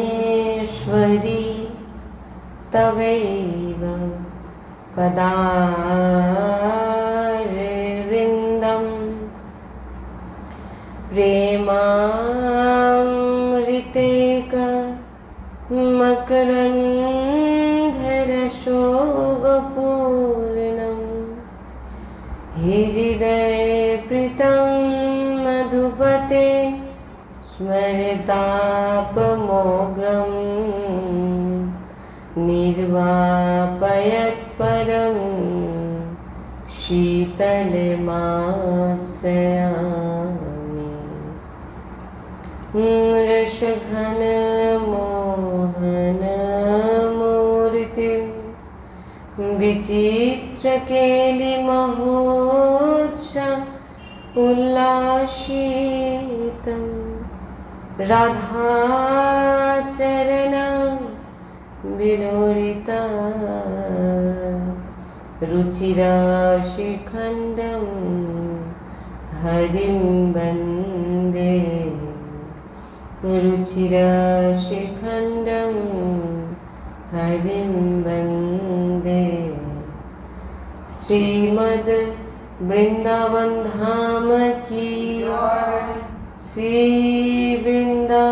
वृन्दावनेश्वरी तवैव पदारविन्दं प्रेमामृतेक मकरन्धरशोभपूर्णं हृदयप्रीतं मधुपते स्मरतापमोघ्रं निर्वापयत्परं शीतलमाश्रयामि रसघनमोहनमूर्तिं विचित्रकेलिमहोत्सव उल्लासितं राधाचरणा विलोलिता रुचिराशिखण्डं हरिं वन्दे रुचिराशिखण्डं हरिं वन्दे श्रीमद् वृंदावन धाम की श्री वृंदावन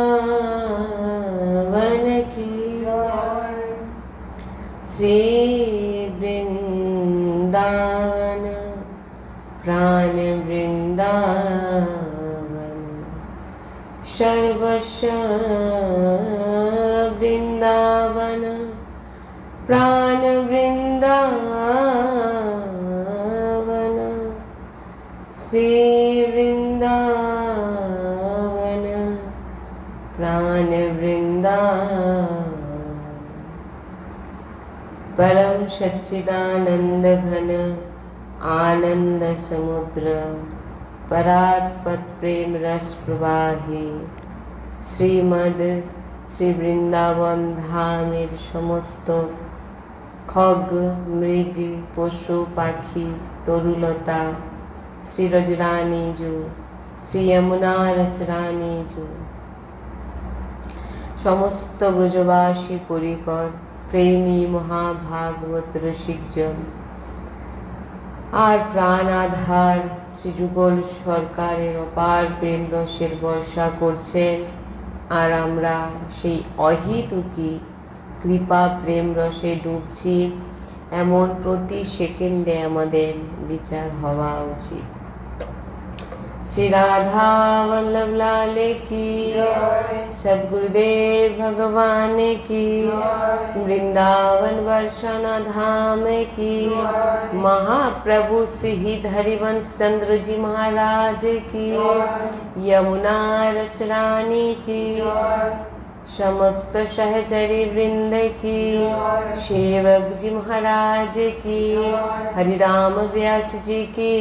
की श्री वृंदावन प्राण वृंदावन सर्वस्व वृंदावन प्राण वृंदावन श्री वृंदावन प्राण वृंदावन परम सच्चिदानंद घन आनंद समुद्र परात्पर प्रेम रस प्रवाही श्रीमद श्री वृंदावन धामेर समस्त खग मृग पशु पाखी तरुलता श्री रजरानी जो श्री यमुना रसरानी जो समस्त ब्रजवासी परिकर प्रेमी महाभागवत रसिकजन और प्राण आधार श्री जुगल सरकारेर अपार प्रेम रसेर बर्षा करछेन और आमरा सेई अहेतुकी कृपा प्रेम रसे डुबছি एमन प्रति सेकेंडे आमादेर विचार हवा उचित। श्री राधा वल्लभ लाल की सद्गुरुदेव भगवान की वृंदावन वर्षना धाम की महाप्रभु श्री हरिवंश चंद्र जी महाराज की यमुना रसरानी की समस्त सहचरी वृंद की सेवक जी महाराज की हरिराम व्यास जी की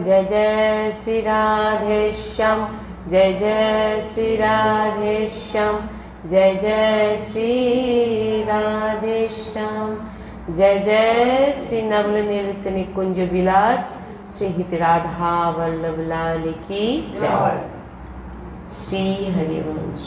जय जय श्री राधेश्याम जय जय श्री राधेश्याम जय जय श्री राधेश्याम जय जय श्री नवल निवृत्त निकुंज विलास श्री हित राधा वल्लभ लाल की जय। श्री हरिवंश।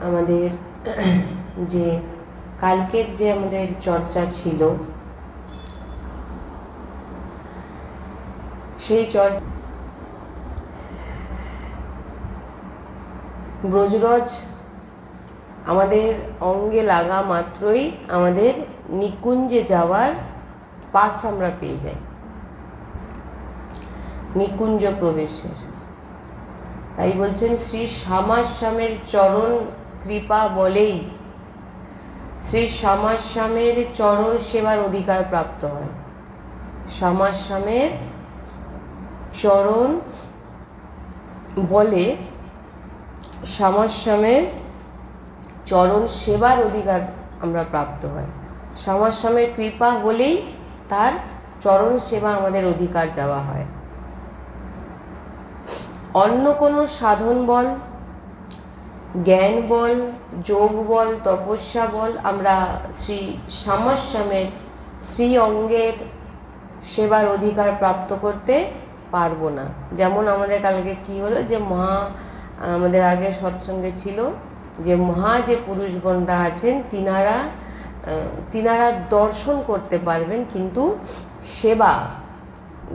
আমাদের যে কালকের যে আমাদের চর্চা ছিল সেই ব্রজরজ আমাদের অঙ্গে লাগা মাত্রই আমাদের নিকুঞ্জে যাওয়ার পাস আমরা পেয়ে যাই, নিকুঞ্জ প্রবেশের। তাই বলছেন শ্রী শ্যামাশ্যামের চরণ কৃপা বলেই শ্রী শ্যামাশ্যামের চরণ সেবার অধিকার প্রাপ্ত হয়। শ্যামাশ্যামের চরণ বলে শ্যামাশ্যামের চরণ সেবার অধিকার আমরা প্রাপ্ত হয়। শ্যামাশ্যামের কৃপা হলেই তার চরণ সেবা আমাদের অধিকার দেওয়া হয়। অন্য কোনো সাধন বল, জ্ঞান বল, যোগ বল, তপস্যা বল আমরা শ্রী শ্যামাশ্যামের শ্রী অঙ্গের সেবার অধিকার প্রাপ্ত করতে পারবো না। যেমন আমাদের কালকে কি হলো, যে মহা আমাদের আগে সৎসঙ্গে ছিল যে মহা যে পুরুষগণরা আছেন তিনারা দর্শন করতে পারবেন, কিন্তু সেবা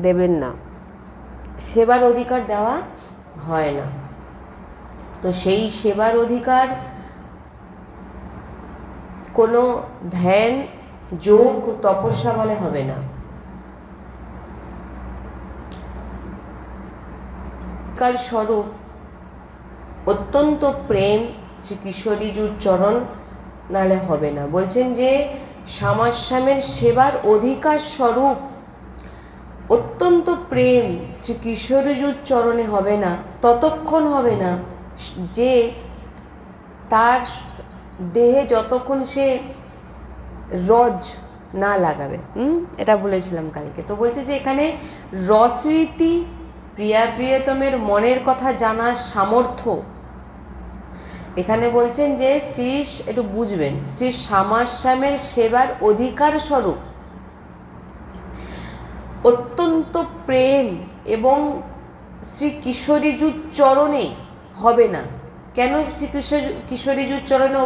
দেবেন না, সেবার অধিকার দেওয়া হয় না। তো সেই সেবার অধিকার কোনো ধ্যান, যোগ, তপস্যা বলে হবে না। কার স্বরূপ অত্যন্ত প্রেম শ্রী কিশোরীজুর চরণ, নালে হবে না। বলছেন যে শ্যামাশ্যামের সেবার অধিকার স্বরূপ অত্যন্ত প্রেম শ্রী কিশোরীজুর চরণে হবে না, ততক্ষণ হবে না যে তার দেহে যতক্ষণ সে রজ না লাগাবে। এটা বলেছিলাম কালকে। তো বলছে যে এখানে রসরীতি, প্রিয়া প্রিয়তমের মনের কথা জানার সামর্থ্য, এখানে বলছেন যে শ্রী, একটু বুঝবেন, শ্রী শ্যামাশ্যামের সেবার অধিকার স্বরূপ অত্যন্ত প্রেম এবং শ্রী কিশোরীজুর চরণে হবে না। কেন শ্রী কিশোরীজুর চরণে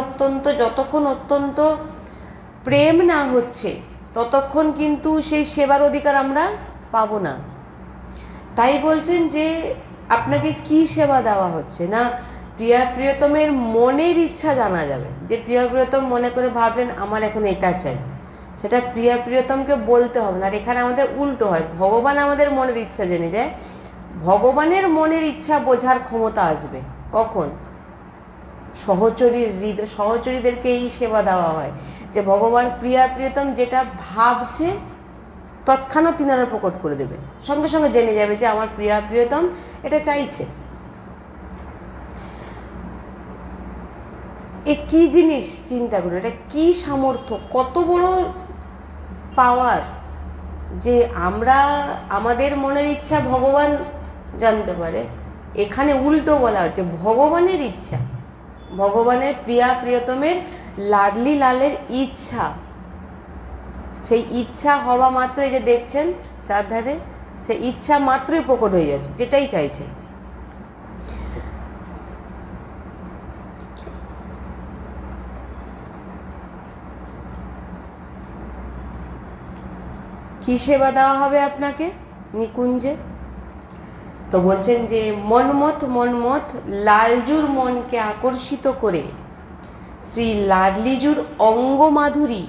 যতক্ষণ অত্যন্ত প্রেম না হচ্ছে ততক্ষণ কিন্তু সেই সেবার অধিকার আমরা পাবো না। তাই বলছেন যে আপনাকে কি সেবা দেওয়া হচ্ছে না, প্রিয়া প্রিয়তমের মনের ইচ্ছা জানা যাবে। যে প্রিয়া প্রিয়তম মনে করে ভাবলেন আমার এখন এটা চাই, সেটা প্রিয়া প্রিয়তমকে বলতে হবে না। আর এখানে আমাদের উল্টো হয়, ভগবান আমাদের মনের ইচ্ছা জেনে যায়। ভগবানের মনের ইচ্ছা বোঝার ক্ষমতা আসবে কখন? সহচরীদেরকে এই সেবা দেওয়া হয় যে ভগবান প্রিয়া প্রিয়তম যেটা ভাবছে তৎক্ষণাৎ তিনারা প্রকট করে দেবে, সঙ্গে সঙ্গে জেনে যাবে যে আমার প্রিয়া প্রিয়তম এটা চাইছে। এ কি জিনিস চিন্তা করুন, এটা কি সামর্থ্য, কত বড় পাওয়ার যে আমরা আমাদের মনের ইচ্ছা ভগবান জানতে পারে। এখানে উল্টো বলা হচ্ছে ভগবানের ইচ্ছা, ভগবানের প্রিয়া প্রিয়তমের লাডলি লালের ইচ্ছা, সেই ইচ্ছা হওয়া মাত্র, এই যে দেখছেন চারধারে, সেই ইচ্ছা মাত্রই প্রকট হয়ে যাচ্ছে, যেটাই চাইছে। কি সেবা দেওয়া হবে আপনাকে নিকুঞ্জে? তো বলছেন যে মনমথ লালজুর মনকে আকর্ষিত করে শ্রী লাডলিজুর অঙ্গ মাধুরী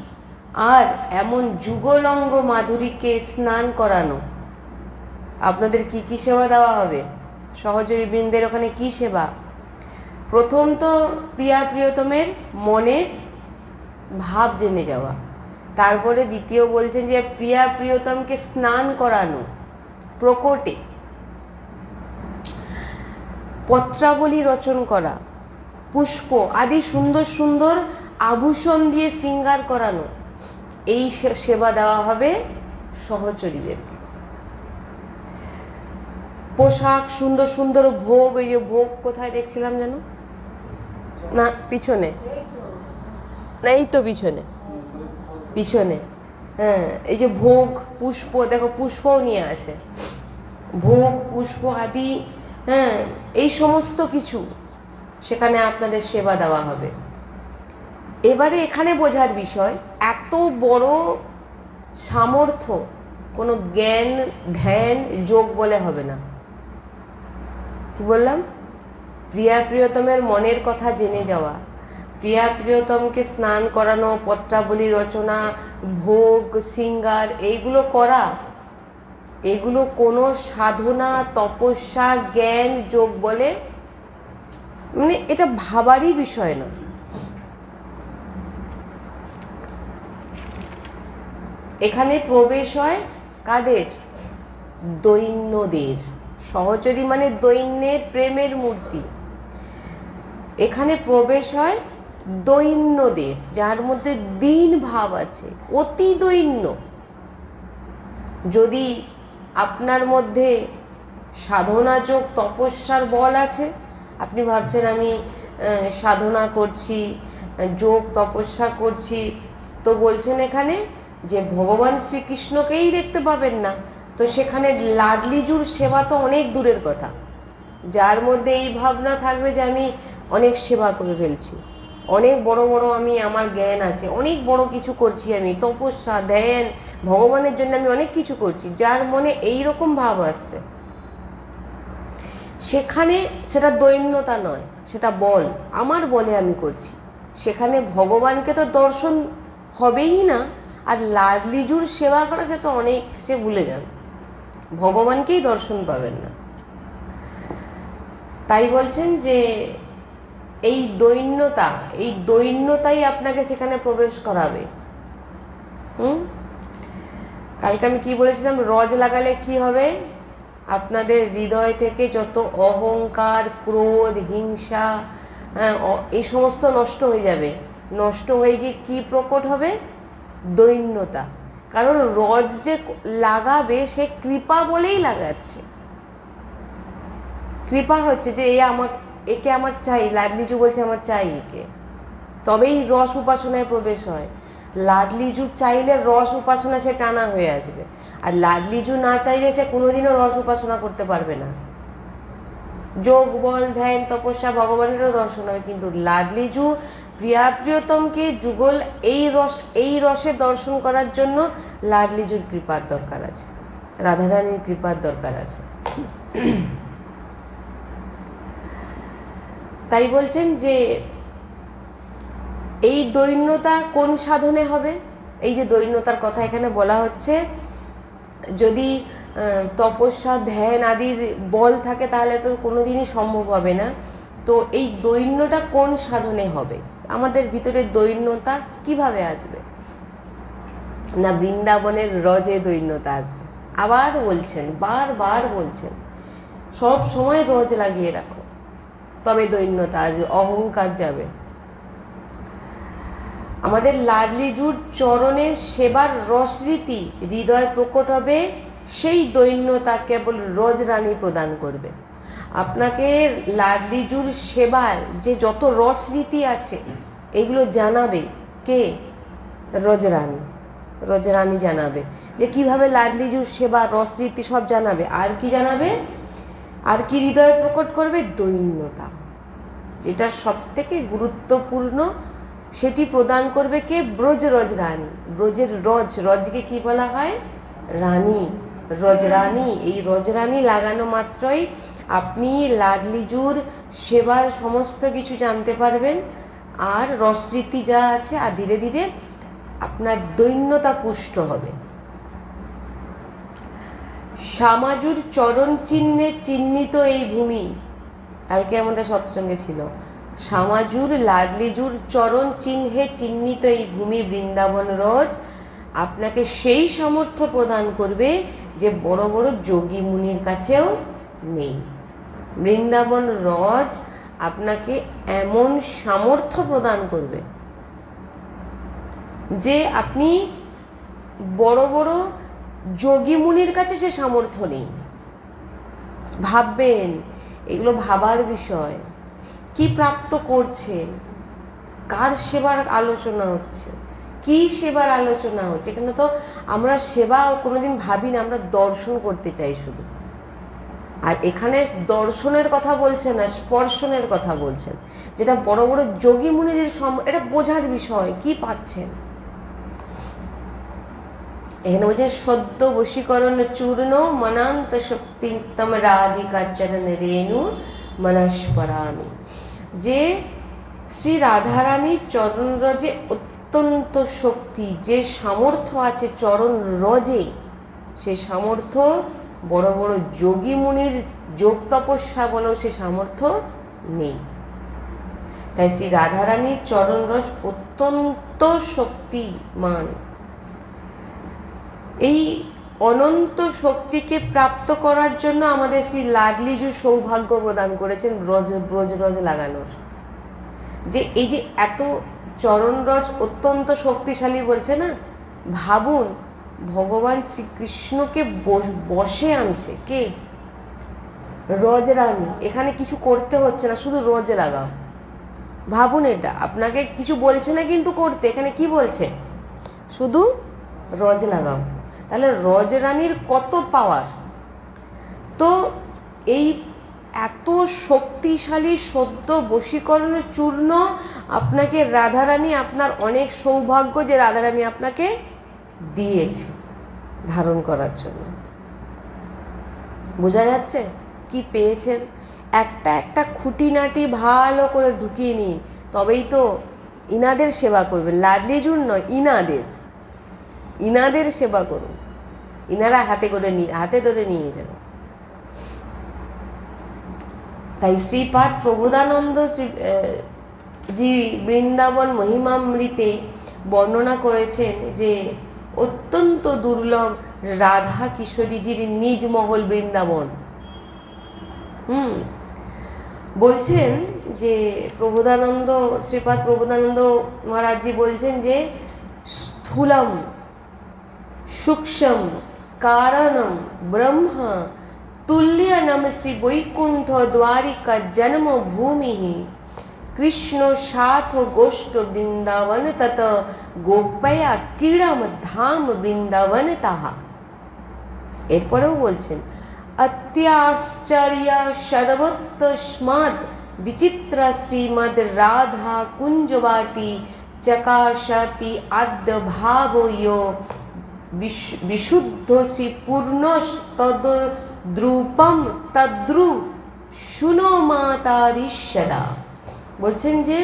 আর এমন যুগল অঙ্গ মাধুরীকে স্নান করানো। আপনাদের কি কি সেবা দেওয়া হবে? সহচরী বৃন্দের ওখানে কি সেবা? প্রথম তো প্রিয়া প্রিয়তমের মনের ভাব জেনে যাওয়া, তারপরে দ্বিতীয় বলছেন যে প্রিয়া প্রিয়তমকে স্নান করানো প্রকটে, পত্রাবলী রচন করা, পুষ্প আদি সুন্দর সুন্দর আভূষণ দিয়ে শৃঙ্গার করানো, এই সেবা দেওয়া হবে সহচরীদেরকে। পোশাক, সুন্দর সুন্দর ভোগ, ওই যে ভোগ কোথায় দেখছিলাম যেন, না পিছনে, না এই তো পিছনে, হ্যাঁ, এই যে ভোগ, পুষ্প, দেখো পুষ্পও নিয়ে আছে, ভোগ পুষ্প আদি, হ্যাঁ, এই সমস্ত কিছু সেখানে আপনাদের সেবা দেওয়া হবে। এবারে এখানে বোঝার বিষয়, এত বড় সামর্থ্য কোনো জ্ঞান, ধ্যান, যোগ বলে হবে না। কি বললাম? প্রিয়া প্রিয়তমের মনের কথা জেনে যাওয়া, প্রিয়া প্রিয়তমকে স্নান করানো, পত্রাবলী রচনা, ভোগ শৃঙ্গার এইগুলো করা, এগুলো কোনো সাধনা, তপস্যা, জ্ঞান, যোগ বলে মানে এটা ভাবারই বিষয় না। এখানে প্রবেশ হয় কাদের? দৈন্যদের। সহচরী মানে দৈন্যের প্রেমের মূর্তি। এখানে প্রবেশ হয় দৈন্যদের, যার মধ্যে দীন ভাব আছে, অতি দৈন্য। যদি আপনার মধ্যে সাধনা যোগ তপস্যার বল আছে, আপনি ভাবছেন আমি সাধনা করছি, যোগ তপস্যা করছি, তো বলছেন এখানে যে ভগবান শ্রীকৃষ্ণকেই দেখতে পাবেন না, তো সেখানে লাডলিজুর সেবা তো অনেক দূরের কথা। যার মধ্যে এই ভাবনা থাকবে যে আমি অনেক সেবা করে ফেলছি, অনেক বড় বড় আমি, আমার জ্ঞান আছে, অনেক বড় কিছু করছি, আমি তপস্যা ধ্যান ভগবানের জন্য আমি অনেক কিছু করছি, যার মনে এই রকম ভাব আসছে, সেখানে সেটা দৈন্যতা নয়, সেটা বল, আমার বলে আমি করছি। সেখানে ভগবানকে তো দর্শন হবেই না, আর লাডলিজুর সেবা করা সে তো অনেক, সে ভুলে যান, ভগবানকেই দর্শন পাবেন না। তাই বলছেন যে এই দৈন্যতাই আপনাকে সেখানে প্রবেশ করাবে। কালকে আমি কি বলেছিলাম, রজ লাগালে কি হবে? আপনাদের হৃদয় থেকে যত অহংকার, ক্রোধ, হিংসা, এই সমস্ত নষ্ট হয়ে যাবে। নষ্ট হয়ে গিয়ে কি প্রকট হবে? দৈন্যতা। কারণ রজ যে লাগাবে সে কৃপা বলেই লাগাচ্ছে, কৃপা হচ্ছে যে একে আমার চাই, লাডলিজু বলছে আমার চাই একে, তবেই রস উপাসনায় প্রবেশ হয়। লাডলিজু চাইলে রস উপাসনা সে টানা হয়ে আসবে, আর লাডলিজু না চাইলে সে কোনোদিনও রস উপাসনা করতে পারবে না। যোগ বল, ধ্যান, তপস্যা, ভগবানেরও দর্শন হবে, কিন্তু লাডলিজু প্রিয়া প্রিয়তমকে যুগল এই রসে দর্শন করার জন্য লাডলিজুর কৃপার দরকার আছে, রাধারানীর কৃপার দরকার আছে। তাই বলছেন যে এই দৈন্যতা কোন সাধনে হবে? এই যে দৈন্যতার কথা এখানে বলা হচ্ছে, যদি তপস্যা ধ্যান আদির বল থাকে তাহলে তো কোনোদিনই সম্ভব হবে না। তো এই দৈন্যটা কোন সাধনে হবে? আমাদের ভিতরে দৈন্যতা কিভাবে আসবে? না বৃন্দাবনের রজে দৈন্যতা আসবে। আবার বলছেন, বারবার বলছেন, সব সময় রজ লাগিয়ে রাখো, তবে দৈন্যতা আসবে, অহংকার যাবে। আমাদের লাডলিজুর চরণের সেবার রসরীতি হৃদয় প্রকট হবে, সেই দৈন্যতা কেবল রজরানী প্রদান করবে। আপনাকে লাডলিজুর সেবার যে যত রসরীতি আছে এগুলো জানাবে কে? রজরানী। রজরানী জানাবে যে কিভাবে লাডলিজুর সেবা রসরীতি সব জানাবে। আর কি জানাবে? আর কি হৃদয় প্রকট করবে? দৈন্যতা, যেটা সব থেকে গুরুত্বপূর্ণ, সেটি প্রদান করবে কে? ব্রজরজ রানী। ব্রজের রজকে কি বলা হয়? রানী, রজরানী। এই রজরানী লাগানো মাত্রই আপনি লাডলিজুর সেবার সমস্ত কিছু জানতে পারবেন, আর রসরীতি যা আছে, আর ধীরে ধীরে আপনার দৈন্যতা পুষ্ট হবে। শ্যামাজুর চরণ চিহ্নে চিহ্নিত এই ভূমি, কালকে আমাদের সৎসঙ্গে ছিল, শ্যামাজুর লাডলিজুর চরণ চিহ্নে চিহ্নিত এই ভূমি বৃন্দাবন রজ আপনাকে সেই সামর্থ্য প্রদান করবে যে বড় বড় যোগী মুনির কাছেও নেই। বৃন্দাবন রজ আপনাকে এমন সামর্থ্য প্রদান করবে যে আপনি বড় বড় যোগী মুনির কাছে সে সামর্থ্য নেই। ভাববেন, এগুলো ভাবার বিষয়। কি প্রাপ্ত করছেন, কার সেবার আলোচনা হচ্ছে, কি সেবার আলোচনা হচ্ছে। এখানে তো আমরা সেবা কোনোদিন ভাবি না, আমরা দর্শন করতে চাই শুধু। আর এখানে দর্শনের কথা বলছেন না, স্পর্শনের কথা বলছেন, যেটা বড় বড় যোগী মুনিদের এটা বোঝার বিষয়। কি পাচ্ছেন এখানে? বলছেন সদ্য বশীকরণ চূর্ণ মনান্ত শক্তিতম রাধিকা চরণ রেণু মনস্পরামি, যে শ্রী রাধারানীর চরণ রজে অত্যন্ত শক্তি, যে সামর্থ্য আছে চরণ রজে, সে সামর্থ্য বড় বড় যোগী মুনির যোগ তপস্যা বলেও সে সামর্থ্য নেই। তাই শ্রী রাধারানীর চরণ রজ অত্যন্ত শক্তিমান। এই অনন্ত শক্তিকে প্রাপ্ত করার জন্য আমাদের শ্রী লাডলিজু সৌভাগ্য প্রদান করেছেন ব্রজরজ লাগানোর। যে এই যে এত চরণরজ অত্যন্ত শক্তিশালী বলছে না, ভাবুন ভগবান শ্রীকৃষ্ণকে বশে আনছে কে? রজরানী। এখানে কিছু করতে হচ্ছে না, শুধু রজ লাগাও। ভাবুন, এটা আপনাকে কিছু বলছে না কিন্তু করতে, এখানে কি বলছে? শুধু রজ লাগাও। তাহলে রজরানীর কত পাওয়ার! তো এই এত শক্তিশালী সদ্য বশীকরণের চূর্ণ আপনাকে রাধারানী, আপনার অনেক সৌভাগ্য যে রাধারানী আপনাকে দিয়েছে ধারণ করার জন্য। বোঝা যাচ্ছে কি পেয়েছেন? একটা একটা খুঁটিনাটি ভালো করে ঢুকিয়ে নিন, তবেই তো ইনাদের সেবা করবেন। লাডলিজুর নয়, ইনাদের সেবা করুন। ইনারা হাতে ধরে নিয়ে যাবেন। তাই শ্রীপাদ প্রবোধানন্দ জি বৃন্দাবন মহিমামৃতে বর্ণনা করেছেন যে অত্যন্ত দুর্লভ রাধা কিশোরীজির নিজ মহল বৃন্দাবন। বলছেন যে প্রবোধানন্দ, শ্রীপাদ প্রবোধানন্দ মহারাজজি বলছেন যে স্থূলম সূক্ষ্ম কারণম ব্রহ্মা তুল্যনম শ্রী বৈকুণ্ঠ দ্বারিকা জন্মভূমি কৃষ্ণ সাথ গোষ্ঠ বৃন্দাবন তত গোপয়া ক্রীড়ম ধাম বৃন্দাবন তাহা। এরপরেও বলছেন অত্যাশ্চর্য সর্বতস্মাদ বিচিত্র শ্রীমদ রাধা কুঞ্জবাটি চকাশতি আদ্য ভাবয় বিশুদ্ধসি পূর্ণস্তদ্রূপম তদ্রু শুনো মাতাদিশদা। বলছেন যে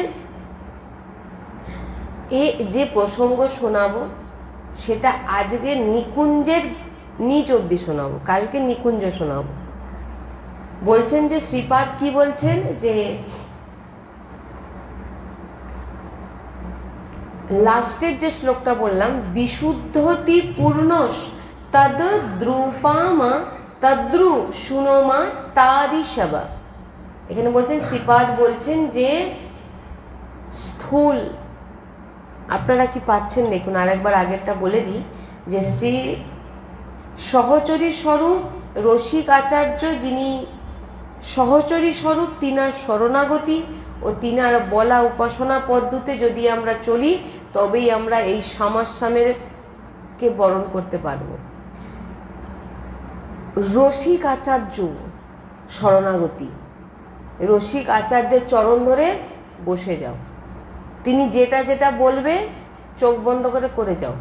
যে প্রসঙ্গ শোনাবো সেটা আজকে নিকুঞ্জের নিচ অবধি শোনাবো, কালকে নিকুঞ্জ শোনাবো। বলছেন যে শ্রীপাদ কি বলছেন যে লাস্টের যে শ্লোকটা বললাম, বিশুদ্ধতি পূর্ণস তদ দ্রুপামা তদ্রু শুনোমা তাদিশবা। এখানে বলছেন, শ্রীপাদ বলছেন যে স্থূল, আপনারা কি পাচ্ছেন দেখুন। আরেকবার আগেরটা বলে দিই যে শ্রী সহচরী স্বরূপ রসিক আচার্য, যিনি সহচরী স্বরূপ, তিনার শরণাগতি ও তিনার বলা উপাসনা পদ্ধতি যদি আমরা চলি, তবেই আমরা এই সামাসামেরকে বরণ করতে পারব। রসিক আচার্য শরণাগতি, রসিক আচার্যের চরণ ধরে বসে যাও, তিনি যেটা যেটা বলবে চোখ বন্ধ করে যাও,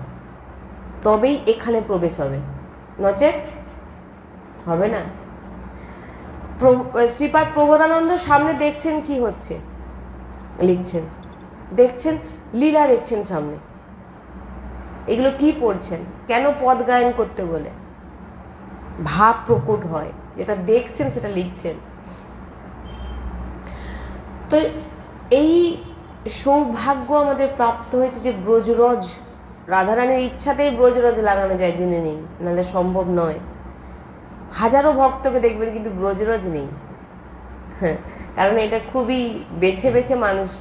তবেই এখানে প্রবেশ হবে, নচেত হবে না। শ্রীপাদ প্রবোধানন্দ সামনে দেখছেন কি হচ্ছে, লিখছেন, দেখছেন লীলা, দেখছেন সামনে এগুলো কি পড়ছেন, কেন পদ গায়ন করতে বলে ভাব প্রকট হয়, যেটা দেখছেন সেটা লিখছেন। তো এই সৌভাগ্য আমাদের প্রাপ্ত হয়েছে যে ব্রজরজ, রাধারানীর ইচ্ছাতেই ব্রজরজ লাগানো যায়, জেনে নিন, নাহলে সম্ভব নয়। হাজারো ভক্তকে দেখবেন কিন্তু ব্রজরজ নেই। হ্যাঁ, কারণ এটা খুবই বেছে বেছে মানুষ,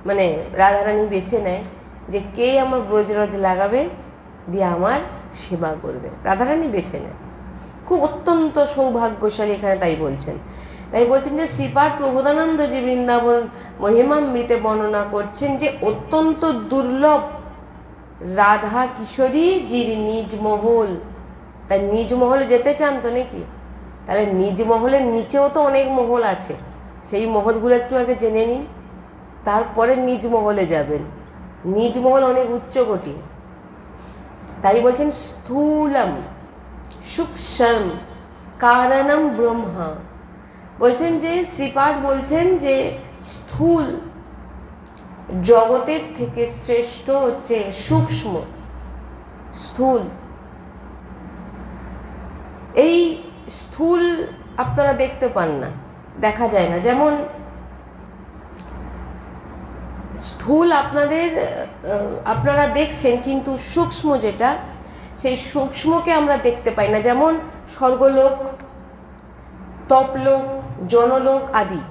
মানে রাধারানী বেছে নেয় যে কে আমার ব্রজরজ লাগাবে, দিয়ে আমার সেবা করবে, রাধারানী বেছে নেয়। খুব অত্যন্ত সৌভাগ্যশালী এখানে তাই বলছেন। তাই বলছেন যে শ্রীপাদ প্রবোধানন্দ যে বৃন্দাবন মহিমামৃতে বর্ণনা করছেন যে অত্যন্ত দুর্লভ রাধা কিশোরী জির নিজ মহল। তাই নিজ মহলে যেতে চান তো নাকি? তাহলে নিজ মহলের নিচেও তো অনেক মহল আছে, সেই মহলগুলো একটু আগে জেনে নিন, তারপরে নিজ মহলে যাবেন। নিজ মহল অনেক উচ্চকোটি। তাই বলছেন স্থূলম সূক্ষ্ম কারণম ব্রহ্মা, বলছেন যে শ্রীপাদ বলছেন যে স্থূল জগতের থেকে শ্রেষ্ঠ হচ্ছে সূক্ষ্ম। স্থূল, এই স্থূল আপনারা দেখতে পান না, দেখা যায় না। যেমন স্থূল আপনারা দেখছেন, কিন্তু সূক্ষ্ম যেটা, সেই সূক্ষ্মকে আমরা দেখতে পাই না। যেমন স্বর্গলোক, তপলোক, জনলোক আদি,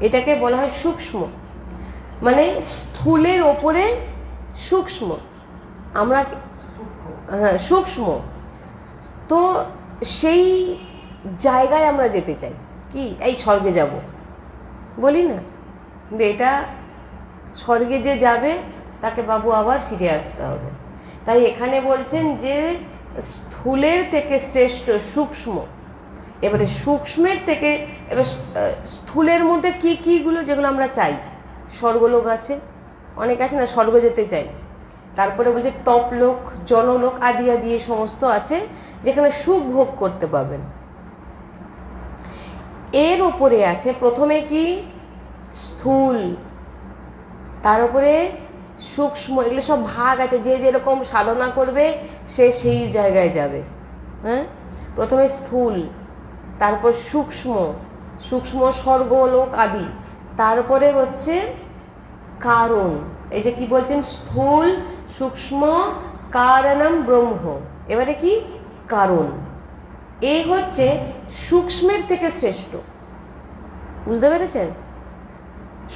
এটাকে বলা হয় সূক্ষ্ম, মানে স্থূলের ওপরে সূক্ষ্ম। আমরা সূক্ষ্ম, তো সেই জায়গায় আমরা যেতে চাই, কি এই স্বর্গে যাব বলি না, কিন্তু এটা স্বর্গে যে যাবে তাকে বাবু আবার ফিরে আসতে হবে। তাই এখানে বলছেন যে স্থূলের থেকে শ্রেষ্ঠ সূক্ষ্ম। এবারে সূক্ষ্মের থেকে, এবার স্থূলের মধ্যে কী কীগুলো যেগুলো আমরা চাই, স্বর্গলোক আছে, অনেক আছে না স্বর্গ যেতে চাই। তারপরে বলছে তপলোক, জনলোক আদি আদি এই সমস্ত আছে যেখানে সুখ ভোগ করতে পাবেন। এর ওপরে আছে প্রথমে কি স্থূল, তার উপরে সূক্ষ্ম, এগুলো সব ভাগ আছে, যে যেরকম সাধনা করবে সে সেই জায়গায় যাবে। হ্যাঁ, প্রথমে স্থূল, তারপর সূক্ষ্ম, সূক্ষ্ম স্বর্গলোক আদি, তারপরে হচ্ছে কারণ। এই যে কি বলছেন, স্থূল সূক্ষ্ম কারণম ব্রহ্ম, এবারে কি কারণ। এ হচ্ছে সূক্ষ্মের থেকে শ্রেষ্ঠ, বুঝতে পেরেছেন?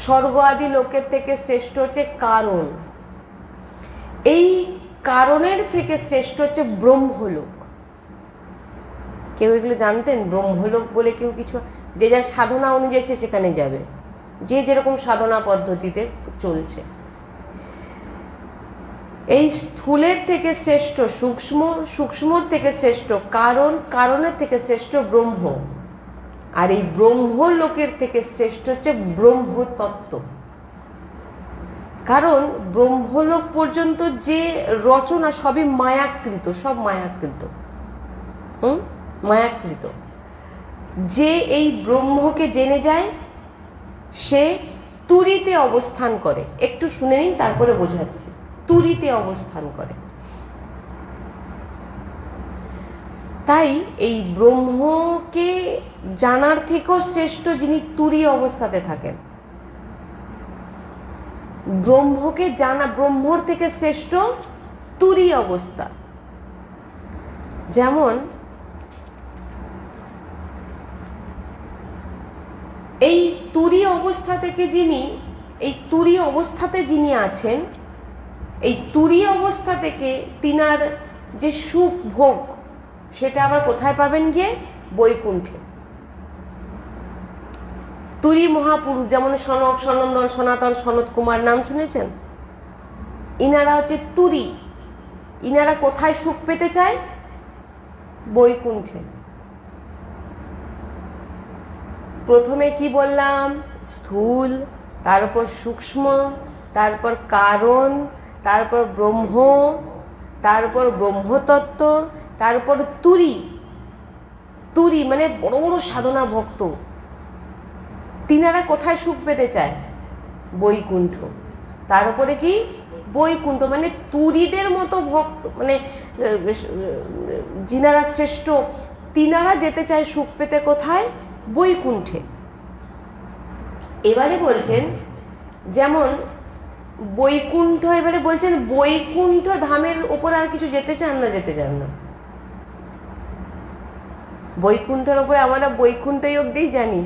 স্বর্গ আদি লোকের থেকে শ্রেষ্ঠ হচ্ছে কারণ। এই কারণের থেকে শ্রেষ্ঠ হচ্ছে ব্রহ্মলোক। কেউ এগুলো জানতেন? ব্রহ্মলোক বলে কেউ কিছু, যে যার সাধনা অনুযায়ী সে সেখানে যাবে, যে যেরকম সাধনা পদ্ধতিতে চলছে। এই স্থূলের থেকে শ্রেষ্ঠ সূক্ষ্ম, সূক্ষ্মর থেকে শ্রেষ্ঠ কারণ, কারণের থেকে শ্রেষ্ঠ ব্রহ্ম, আর এই ব্রহ্মলোকের থেকে শ্রেষ্ঠ হচ্ছে ব্রহ্মতত্ত্ব। কারণ ব্রহ্মলোক পর্যন্ত যে রচনা সবই মায়াকৃত, সব মায়াকৃত, মায়াকৃত। যে এই ব্রহ্মকে জেনে যায় সে তুরীতে অবস্থান করে। একটু শুনে নিন, তারপরে বোঝাচ্ছি। তুরীতে অবস্থান করে। তাই এই ব্রহ্মকে জানার থেকেও শ্রেষ্ঠ যিনি তুরী অবস্থাতে থাকেন। ব্রহ্মকে জানা, ব্রহ্মর থেকে শ্রেষ্ঠ তুরী অবস্থা। যেমন এই তুরী অবস্থা থেকে যিনি, এই তুরী অবস্থাতে যিনি আছেন, এই তুরী অবস্থা থেকে তিনার যে সুখ ভোগ সেটা আবার কোথায় পাবেন গিয়ে? বৈকুণ্ঠে। তুরী মহাপুরুষ যেমন সনক, সনন্দন, সনাতন, সনত কুমার নাম শুনেছেন? ইনারা হচ্ছে তুরী। ইনারা কোথায় সুখ পেতে চায়? বৈকুণ্ঠে। প্রথমে কি বললাম? স্থূল, তারপর সূক্ষ্ম, তারপর কারণ, তারপর ব্রহ্ম, তারপর ব্রহ্মতত্ত্ব, তারপর তুরী। তুরী মানে বড় বড় সাধনা ভক্ত, তিনারা কোথায় সুখ পেতে চায়? বৈকুণ্ঠ। তার উপরে কি? বৈকুণ্ঠ, মানে তুরীদের মতো ভক্ত, মানে যিনারা শ্রেষ্ঠ তিনারা যেতে চায় সুখ পেতে কোথায়? বৈকুণ্ঠে। এবারে বলছেন যেমন বৈকুণ্ঠ, এবারে বলছেন বৈকুণ্ঠ ধামের উপর আর কিছু যেতে চান না? যেতে চান না? বৈকুণ্ঠের উপরে আমরা বৈকুণ্ঠই অবধিই জানি।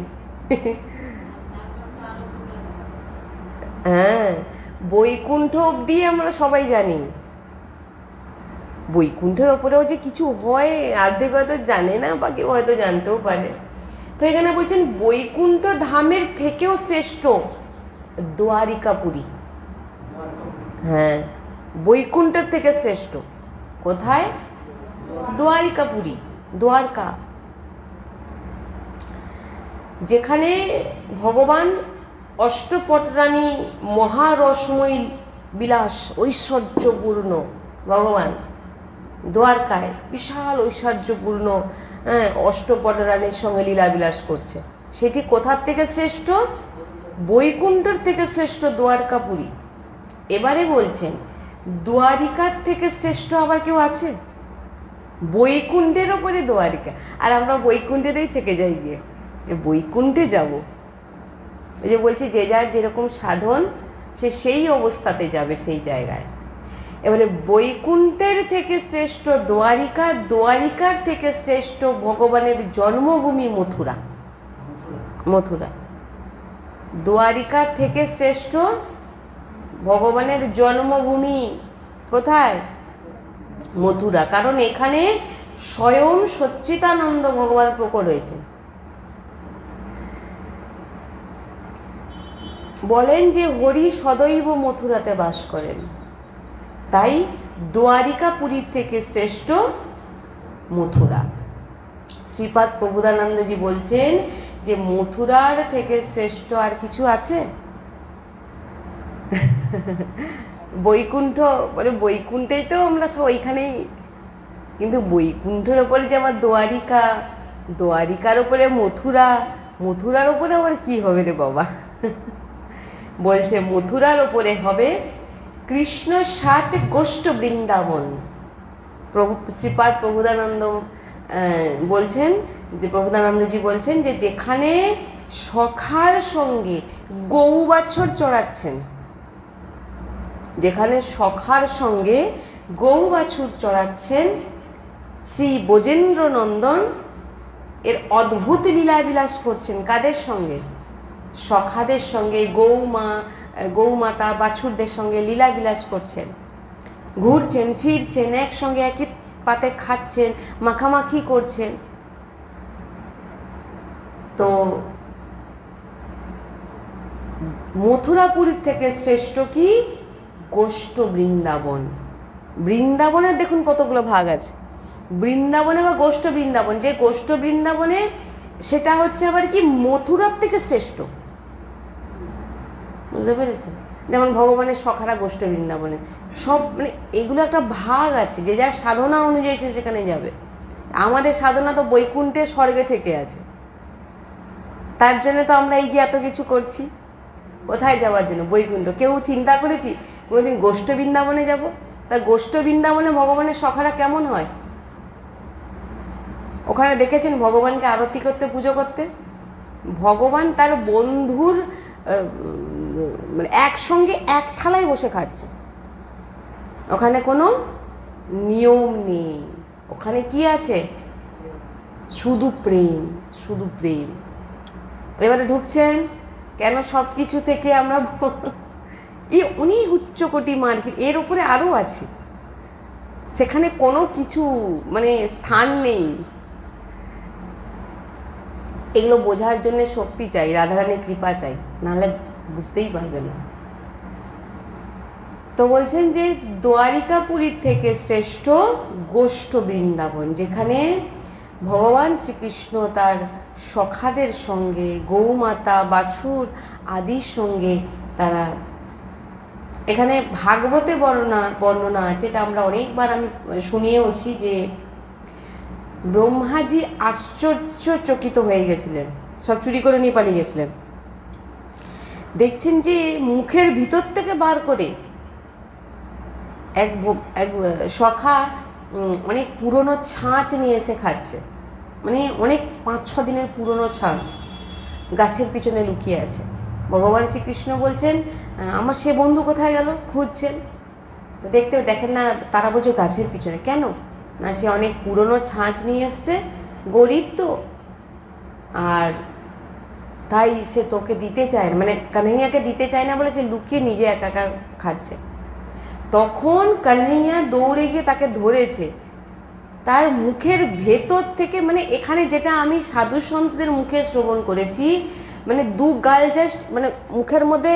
হ্যাঁ, বৈকুণ্ঠ অবধি আমরা সবাই জানি। বৈকুণ্ঠের ওপরেও যে কিছু হয় অর্ধেক হয়তো জানে না, বা কেউ হয়তো জানতেও পারে। তো এখানে বলছেন বৈকুণ্ঠ ধামের থেকেও শ্রেষ্ঠ দ্বারিকাপুরী। হ্যাঁ, বৈকুণ্ঠের থেকে শ্রেষ্ঠ কোথায়? দ্বারিকাপুরী, দ্বারকা, যেখানে ভগবান অষ্টপটরানী মহারসময়ী বিলাস ঐশ্বর্যপূর্ণ ভগবান, দ্বারকায় বিশাল ঐশ্বর্যপূর্ণ অষ্টপটরানীর সঙ্গে লীলাবিলাস করছে। সেটি কোথার থেকে শ্রেষ্ঠ? বৈকুণ্ঠর থেকে শ্রেষ্ঠ দ্বারকাপুরী। এবারে বলছেন দ্বারিকার থেকে শ্রেষ্ঠ আবার কেউ আছে? বৈকুণ্ঠের ওপরে দ্বারিকা। আর আমরা বৈকুণ্ঠেতেই থেকে যাই, গিয়ে বৈকুণ্ঠে যাব। এই যে বলছি যে যার যেরকম সাধন সে সেই অবস্থাতে যাবে, সেই জায়গায়। এবারে বৈকুণ্ঠের থেকে শ্রেষ্ঠ দ্বারিকা, দ্বারিকার থেকে শ্রেষ্ঠ ভগবানের জন্মভূমি মথুরা। মথুরা দ্বারিকার থেকে শ্রেষ্ঠ ভগবানের জন্মভূমি কোথায়? মথুরা। কারণ এখানে স্বয়ং সচ্চিদানন্দ ভগবান প্রকট হয়েছে। বলেন যে হরি সদৈব মথুরাতে বাস করেন, তাই দ্বারিকাপুরীর থেকে শ্রেষ্ঠ মথুরা। শ্রীপাদ প্রবোধানন্দজি বলছেন যে মথুরার থেকে শ্রেষ্ঠ আর কিছু আছে? বৈকুণ্ঠ বলে বৈকুণ্ঠেই তো আমরা সব ওইখানেই, কিন্তু বৈকুণ্ঠের ওপরে যে আবার দ্বারিকা, দ্বারিকার ওপরে মথুরা, মথুরার ওপরে আবার কি হবে রে বাবা? বলছে মথুরার ওপরে হবে কৃষ্ণ সাথে গোষ্ঠ বৃন্দাবন। প্রভু শ্রীপাদ প্রবোধানন্দ বলছেন যে, প্রবোধানন্দজি বলছেন যে যেখানে সখার সঙ্গে গৌ বাছর চড়াচ্ছেন, যেখানে সখার সঙ্গে গৌ বাছুর চড়াচ্ছেন শ্রী ব্রজেন্দ্র নন্দন এর অদ্ভুত লীলাবিলাস করছেন। কাদের সঙ্গে? সখাদের সঙ্গে, গৌমাতা বাছুরদের সঙ্গে লীলাবিলাস করছেন, ঘুরছেন ফিরছেন, একসঙ্গে একই পাতে খাচ্ছেন, মাখামাখি করছেন। তো মথুরাপুরীর থেকে শ্রেষ্ঠ কি? গোষ্ঠ বৃন্দাবন। বৃন্দাবনের দেখুন কতগুলো ভাগ আছে, বৃন্দাবনে বা গোষ্ঠ বৃন্দাবন। যে গোষ্ঠ বৃন্দাবনে সেটা হচ্ছে আবার কি মথুরার থেকে শ্রেষ্ঠ, বুঝতে পেরেছেন? যেমন ভগবানের সখারা গোষ্ঠ বৃন্দাবনে, সব মানে এগুলো একটা ভাগ আছে, যে যার সাধনা অনুযায়ী সে সেখানে যাবে। আমাদের সাধনা তো বৈকুণ্ঠে স্বর্গে ঠেকে আছে, তার জন্য তো আমরা এই যে এত কিছু করছি। কোথায় যাওয়ার জন্য? বৈকুণ্ঠ। কেউ চিন্তা করেছি কোনোদিন গোষ্ঠ বৃন্দাবনে যাব? তা গোষ্ঠ বৃন্দাবনে ভগবানের সখারা কেমন হয়? ওখানে দেখেছেন ভগবানকে আরতি করতে, পুজো করতে? ভগবান তার বন্ধুর মানে একসঙ্গে এক থালায় বসে খাচ্ছে। ওখানে কোনো নিয়ম নেই, ওখানে কি আছে? শুধু প্রেম, শুধু প্রেম। এবারে ঢুকছেন কেন? সব কিছু থেকে আমরা এই অনেক উচ্চকোটি মার্কেট, এর উপরে আরও আছে, সেখানে কোনো কিছু মানে স্থান নেই। এগুলো বোঝার জন্য শক্তি চাই, রাধারানীর কৃপা চাই, নাহলে বুঝতেই পারবে না। তো বলছেন যে দ্বারিকাপুরীর থেকে শ্রেষ্ঠ গোষ্ঠ বৃন্দাবন, যেখানে ভগবান শ্রীকৃষ্ণ তার সখাদের সঙ্গে, গৌমাতা বাছুর আদির সঙ্গে তারা, এখানে ভাগবতে বর্ণনা আছে, এটা আমরা অনেকবার আমি শুনিয়েওছি, যে ব্রহ্মাজি আশ্চর্যচকিত হয়ে গেছিলেন, সব চুরি করে নিয়ে পালিয়ে গেছিলেন। দেখছেন যে মুখের ভিতর থেকে বার করে এক সখা অনেক পুরনো ছাঁচ নিয়ে এসে খাচ্ছে, মানে অনেক 5-6 দিনের পুরনো ছাঁচ গাছের পিছনে লুকিয়ে আছে। ভগবান শ্রীকৃষ্ণ বলছেন আমার সে বন্ধু কোথায় গেল, খুঁজছেন। তো দেখেন না, তারা বলছে গাছের পিছনে। কেন না, সে অনেক পুরনো ছাঁচ নিয়ে এসছে, গরিব তো, আর তাই সে তোকে দিতে চায় না, মানে কানহাইয়াকে দিতে চায় না বলে সে লুকিয়ে নিজে একা একা খাচ্ছে। তখন কানহাইয়া দৌড়ে গিয়ে তাকে ধরেছে, তার মুখের ভেতর থেকে, মানে এখানে যেটা আমি সাধু সন্তদের মুখে শ্রবণ করেছি, মানে দু গাল জাস্ট, মানে মুখের মধ্যে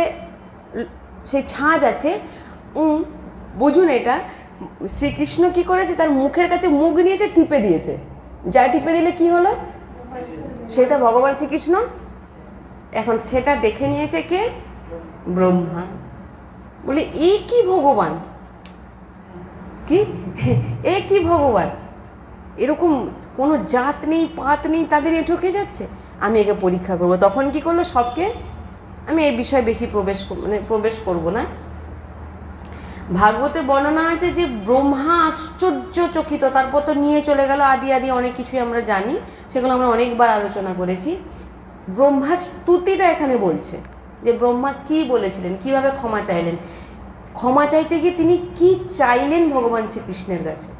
সেই ছাঁচ আছে, বুঝুন এটা শ্রীকৃষ্ণ কি করেছে, তার মুখের কাছে মুখ নিয়েছে, টিপে দিয়েছে। যা টিপে দিলে কি হলো, সেটা ভগবান শ্রীকৃষ্ণ। এখন সেটা দেখে নিয়েছে কে? ব্রহ্মা। বলে এই কি ভগবান, কি এ কি ভগবান, এরকম কোনো জাত নেই পাত নেই, তাদের এ ঠকে যাচ্ছে, আমি একে পরীক্ষা করব। তখন কি করলো, সবকে, আমি এই বিষয়ে বেশি প্রবেশ করব না। ভাগবতে বর্ণনা আছে যে ব্রহ্মা আশ্চর্যচকিত, তারপর তো নিয়ে চলে গেল আদি অনেক কিছুই আমরা জানি, সেগুলো আমরা অনেকবার আলোচনা করেছি। ব্রহ্মার স্তুতিটা এখানে বলছে যে ব্রহ্মা কি বলেছিলেন, কিভাবে ক্ষমা চাইলেন, ক্ষমা চাইতে গিয়ে তিনি কি চাইলেন ভগবান শ্রীকৃষ্ণের কাছে।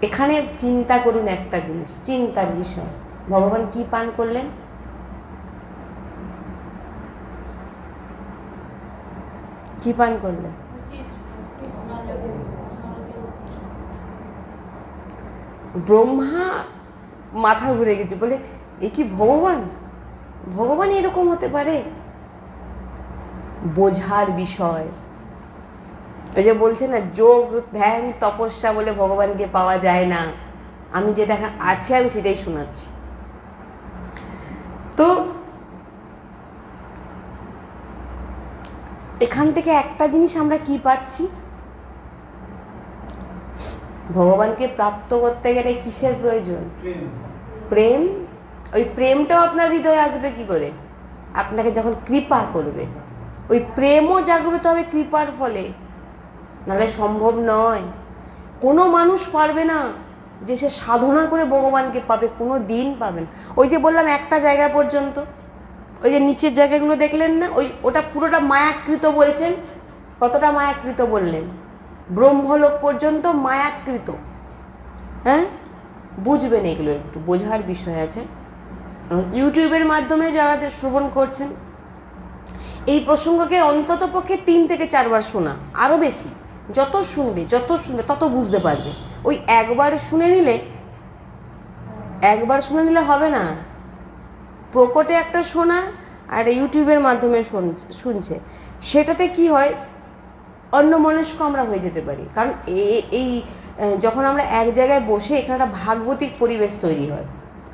এখানে চিন্তা করুন একটা জিনিস, চিন্তার বিষয়, ভগবান কি পান করলেন? কি পান করলেন? ব্রহ্মা মাথা ঘুরে গেছে, বলে এ কি ভগবান, ভগবান এরকম হতে পারে? বোঝার বিষয়। ওই যে বলছে না, যোগ ধ্যান তপস্যা বলে ভগবানকে পাওয়া যায় না, আমি যেটা আছে আমি সেটাই শোনাচ্ছি। তো এখান থেকে একটা জিনিস আমরা কি পাচ্ছি, ভগবানকে প্রাপ্ত করতে গেলে কিসের প্রয়োজন? প্রেম। ওই প্রেমটাও আপনার হৃদয়ে আসবে কি করে? আপনাকে যখন কৃপা করবে, ওই প্রেমও জাগ্রত হবে কৃপার ফলে, নাহলে সম্ভব নয়। কোনো মানুষ পারবে না যে সে সাধনা করে ভগবানকে পাবে, কোনো দিন পাবে না। ওই যে বললাম একটা জায়গা পর্যন্ত, ওই যে নিচের জায়গাগুলো দেখলেন না, ওটা পুরোটা মায়াকৃত বলছেন। কতটা মায়াকৃত বললেন? ব্রহ্মলোক পর্যন্ত মায়াকৃত। হ্যাঁ, বুঝবেন, এগুলো একটু বোঝার বিষয় আছে। ইউটিউবের মাধ্যমে যারা শ্রবণ করছেন, এই প্রসঙ্গকে অন্তত পক্ষে 3 থেকে 4 বার শোনা, আরও বেশি। যত শুনবে তত বুঝতে পারবে। ওই একবার শুনে নিলে হবে না। প্রকটে একটা শোনা আর ইউটিউবের মাধ্যমে শুনছে, সেটাতে কি হয়, অন্যমনস্ক আমরা হয়ে যেতে পারি। কারণ এই যখন আমরা এক জায়গায় বসে, এখানে একটা ভাগবতিক পরিবেশ তৈরি হয়,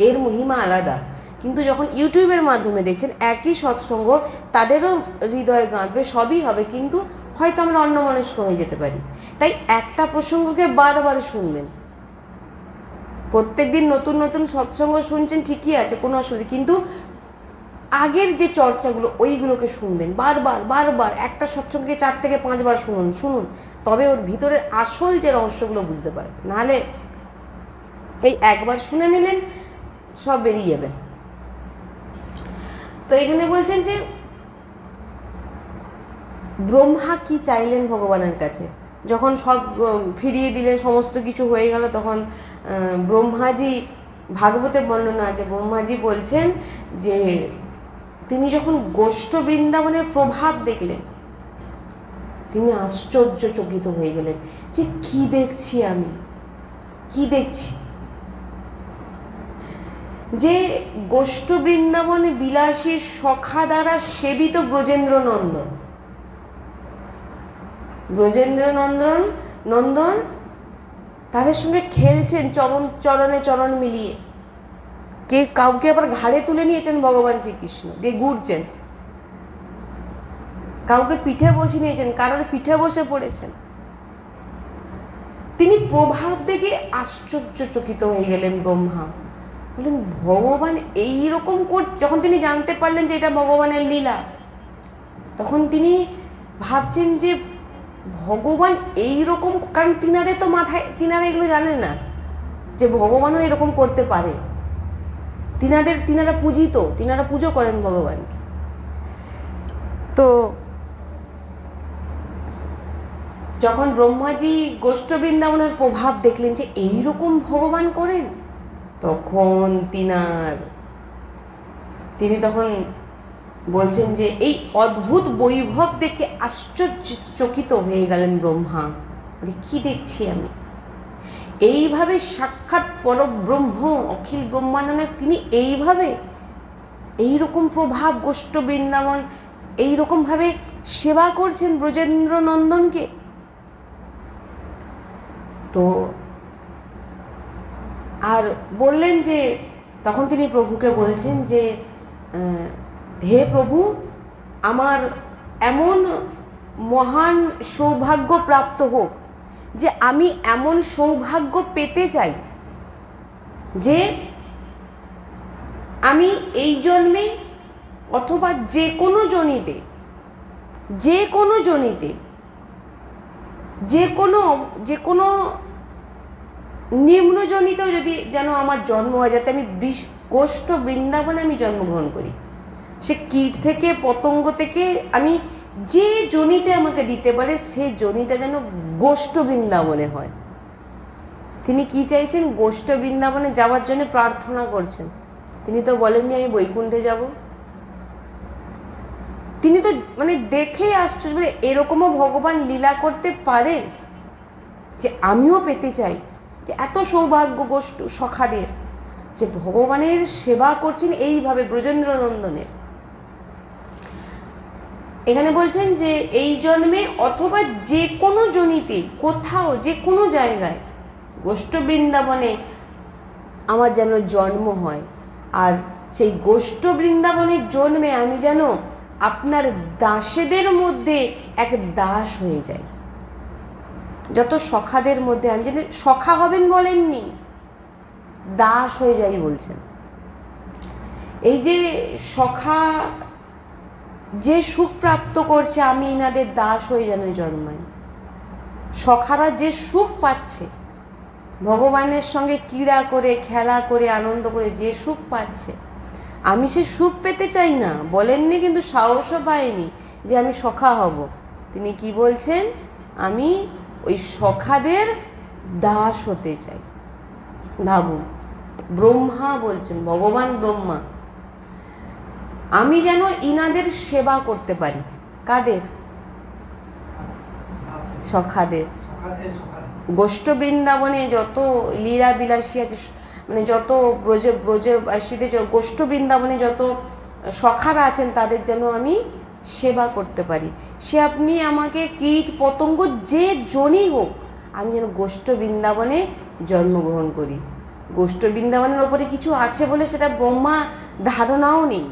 এর মহিমা আলাদা। কিন্তু যখন ইউটিউবের মাধ্যমে দেখছেন একই সৎসঙ্গ, তাদেরও হৃদয়ে গাঁথবে, সবই হবে, কিন্তু হয়তো আমরা অন্যমনস্ক হয়ে যেতে পারি। তাই একটা প্রসঙ্গকে বারবার শুনবেন। প্রত্যেক দিন নতুন নতুন সৎসঙ্গ শুনছেন, ঠিকই আছে, কোনো অসুবিধা, কিন্তু আগের যে চর্চাগুলো ওইগুলোকে শুনবেন বারবার। একটা সৎসঙ্গকে 4 থেকে 5 বার শুনুন, তবে ওর ভিতরের আসল যে রহস্যগুলো বুঝতে পারে। নাহলে এই একবার শুনে নিলেন, সব বেরিয়ে যাবে। তো এখানে বলছেন যে ব্রহ্মা কি চাইলেন ভগবানের কাছে, যখন সব ফিরিয়ে দিলেন, সমস্ত কিছু হয়ে গেল, তখন ব্রহ্মাজি, ভাগবতে বর্ণনা আছে, ব্রহ্মাজি বলছেন যে তিনি যখন গোষ্ঠ বৃন্দাবনের প্রভাব দেখলেন, তিনি আশ্চর্যচকিত হয়ে গেলেন যে কি দেখছি আমি, কি দেখছি, যে গোষ্ঠ বৃন্দাবনে বিলাসী সখা দ্বারা সেবিত ব্রজেন্দ্র নন্দন তাদের সঙ্গে খেলছেন, চরণে মিলিয়ে, কাউকে আবার ঘাড়ে তুলে নিয়েছেন ভগবান শ্রীকৃষ্ণ, দিয়ে ঘুরছেন, কাউকে পিঠে বসে নিয়েছেন, কারোর পিঠে বসে পড়েছেন। তিনি প্রভাব দেখে আশ্চর্যচকিত হয়ে গেলেন। ব্রহ্মা বললেন, ভগবান এইরকম যখন তিনি জানতে পারলেন যে এটা ভগবানের লীলা, তখন তিনি ভাবছেন যে ভগবান এইরকম, কারণ তিনাদের তো মাথায়, তিনারা এগুলো জানেন না যে ভগবানও এরকম করতে পারে। তিনারা পূজিত, তিনারা পুজো করেন ভগবানকে। তো যখন ব্রহ্মাজি গোষ্ঠ বৃন্দাবনের প্রভাব দেখলেন যে এইরকম ভগবান করেন, তখন তিনি তখন বলছেন যে এই অদ্ভুত বৈভব দেখে আশ্চর্যচকিত হয়ে গেলেন ব্রহ্মা, বলে কি দেখছি আমি। এইভাবে সাক্ষাৎ পরব্রহ্ম অখিল ব্রহ্মাণ্ডনায়ক তিনি এইরকম প্রভাব গোষ্ঠ বৃন্দাবন এইরকমভাবে সেবা করছেন ব্রজেন্দ্র নন্দনকে। তো আর বললেন যে, তখন তিনি প্রভুকে বলছেন যে হে প্রভু, আমার এমন মহান সৌভাগ্য প্রাপ্ত হোক, যে আমি এমন সৌভাগ্য পেতে চাই যে আমি এই জন্মে অথবা যে কোনো জনিতে যে কোনো নিম্নজনিতেও যদি যেন আমার জন্ম হয়, যাতে আমি গোষ্ঠ বৃন্দাবনে আমি জন্মগ্রহণ করি। সে কীট থেকে পতঙ্গ থেকে আমি যে জনিতে আমাকে দিতে পারে সে জনিটা যেন গোষ্ঠ বৃন্দাবনে হয়। তিনি কি চাইছেন? গোষ্ঠ বৃন্দাবনে যাওয়ার জন্য প্রার্থনা করছেন। তিনি তো বলেননি আমি বৈকুণ্ঠে যাব। তিনি তো মানে দেখেই আশ্চর্য, এরকমও ভগবান লীলা করতে পারেন যে আমিও পেতে চাই, যে এত সৌভাগ্য গোষ্ঠ সখাদের যে ভগবানের সেবা করছেন এইভাবে ব্রজেন্দ্র নন্দনের। এখানে বলছেন যে এই জন্মে অথবা যে কোনো জনিতে কোথাও যে কোনো জায়গায় গোষ্ঠ বৃন্দাবনে আমার যেন জন্ম হয়, আর সেই গোষ্ঠ বৃন্দাবনের জন্মে আমি যেন আপনার দাসেদের মধ্যে এক দাস হয়ে যাই। যত সখাদের মধ্যে আমি যেন সখা হবেন বলেননি, দাস হয়ে যাই বলছেন। এই যে সখা যে সুখ প্রাপ্ত করছে, আমি ইনাদের দাস হয়ে যেন জন্মাই। সখারা যে সুখ পাচ্ছে, ভগবানের সঙ্গে ক্রীড়া করে খেলা করে আনন্দ করে যে সুখ পাচ্ছে, আমি সে সুখ পেতে চাই না। বলেননি কিন্তু সাহসও পাইনি যে আমি সখা হব। তিনি কি বলছেন? আমি ওই সখাদের দাস হতে চাই। ভাবুন, ব্রহ্মা বলছেন, ভগবান ব্রহ্মা, আমি যেন ইনাদের সেবা করতে পারি। কাদের? সখাদের। গোষ্ঠ বৃন্দাবনে যত লীলা বিলাসী আছে, মানে যত ব্রজবাসীদের গোষ্ঠ বৃন্দাবনে যত সখারা আছেন, তাদের যেন আমি সেবা করতে পারি। সে আপনি আমাকে কীট পতঙ্গ যে জনই হোক, আমি যেন গোষ্ঠ বৃন্দাবনে জন্মগ্রহণ করি। গোষ্ঠ বৃন্দাবনের ওপরে কিছু আছে বলে সেটা ব্রহ্মা ধারণাও নেই।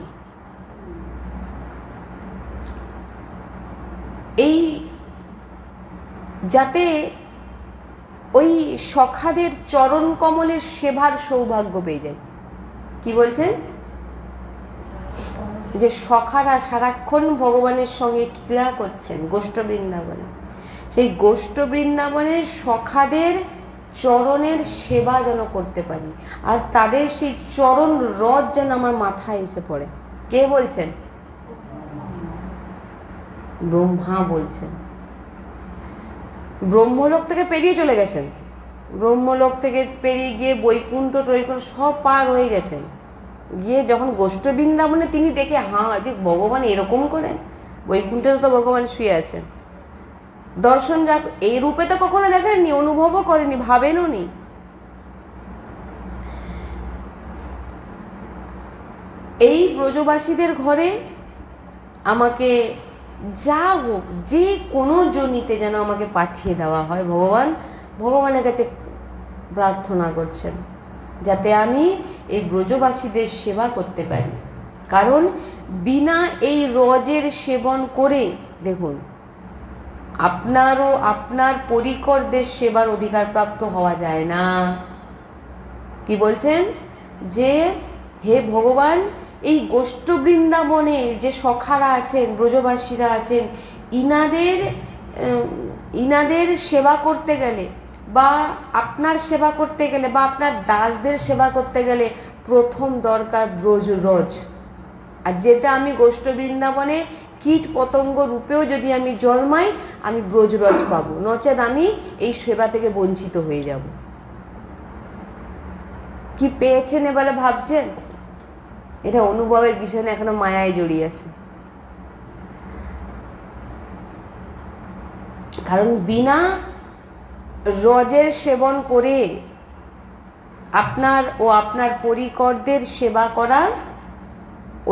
এই যাতে ওই সখাদের চরণ কমলের সেবার সৌভাগ্য পেয়ে যায়। কি বলছেন? যে সখারা সারাক্ষণ ভগবানের সঙ্গে ক্রীড়া করছেন গোষ্ঠ বৃন্দাবনে, সেই গোষ্ঠ বৃন্দাবনের সখাদের চরণের সেবা যেন করতে পারি, আর তাদের সেই চরণ রথ যেন আমার মাথায় এসে পড়ে। কে বলছেন? ব্রহ্মা বলছেন। ব্রহ্মলোক থেকে পেরিয়ে চলে গেছেন, ব্রহ্মলোক থেকে পেরিয়ে গিয়ে বৈকুণ্ঠ টৈকুণ্ঠ সব পার হয়ে গেছেন। গিয়ে যখন গোষ্ঠ বৃন্দাবনে তিনি দেখে যে ভগবান এরকম করেন, বৈকুণ্ঠে তো ভগবান শুয়ে আছেন, দর্শন যা এই রূপে তো কখনো দেখেননি, অনুভবও করেনি, ভাবেনও নি। এই ব্রজবাসীদের ঘরে আমাকে যা হোক যে কোনো জনিতে যেন আমাকে পাঠিয়ে দেওয়া হয়। ভগবানের কাছে প্রার্থনা করছেন যাতে আমি এই ব্রজবাসীদের সেবা করতে পারি। কারণ বিনা এই রজের সেবন করে দেখুন, আপনারও আপনার পরিকরদের সেবার অধিকার প্রাপ্ত হওয়া যায় না। কি বলছেন? যে হে ভগবান, এই গোষ্ঠ বৃন্দাবনে যে সখারা আছেন, ব্রজবাসীরা আছেন, ইনাদের সেবা করতে গেলে বা আপনার সেবা করতে গেলে বা আপনার দাসদের সেবা করতে গেলে প্রথম দরকার ব্রজরজ। আর যেটা আমি গোষ্ঠ বৃন্দাবনে কীট পতঙ্গ রূপেও যদি আমি জন্মাই, আমি ব্রজরজ পাবো, নচেত আমি এই সেবা থেকে বঞ্চিত হয়ে যাব। কি পেয়েছেন এবারে ভাবছেন? এটা অনুভবের বিষয় না, এখনো মায়ায় জড়িয়ে আছে। কারণ বিনা রজের সেবন করে আপনার ও আপনার পরিকরদের সেবা করার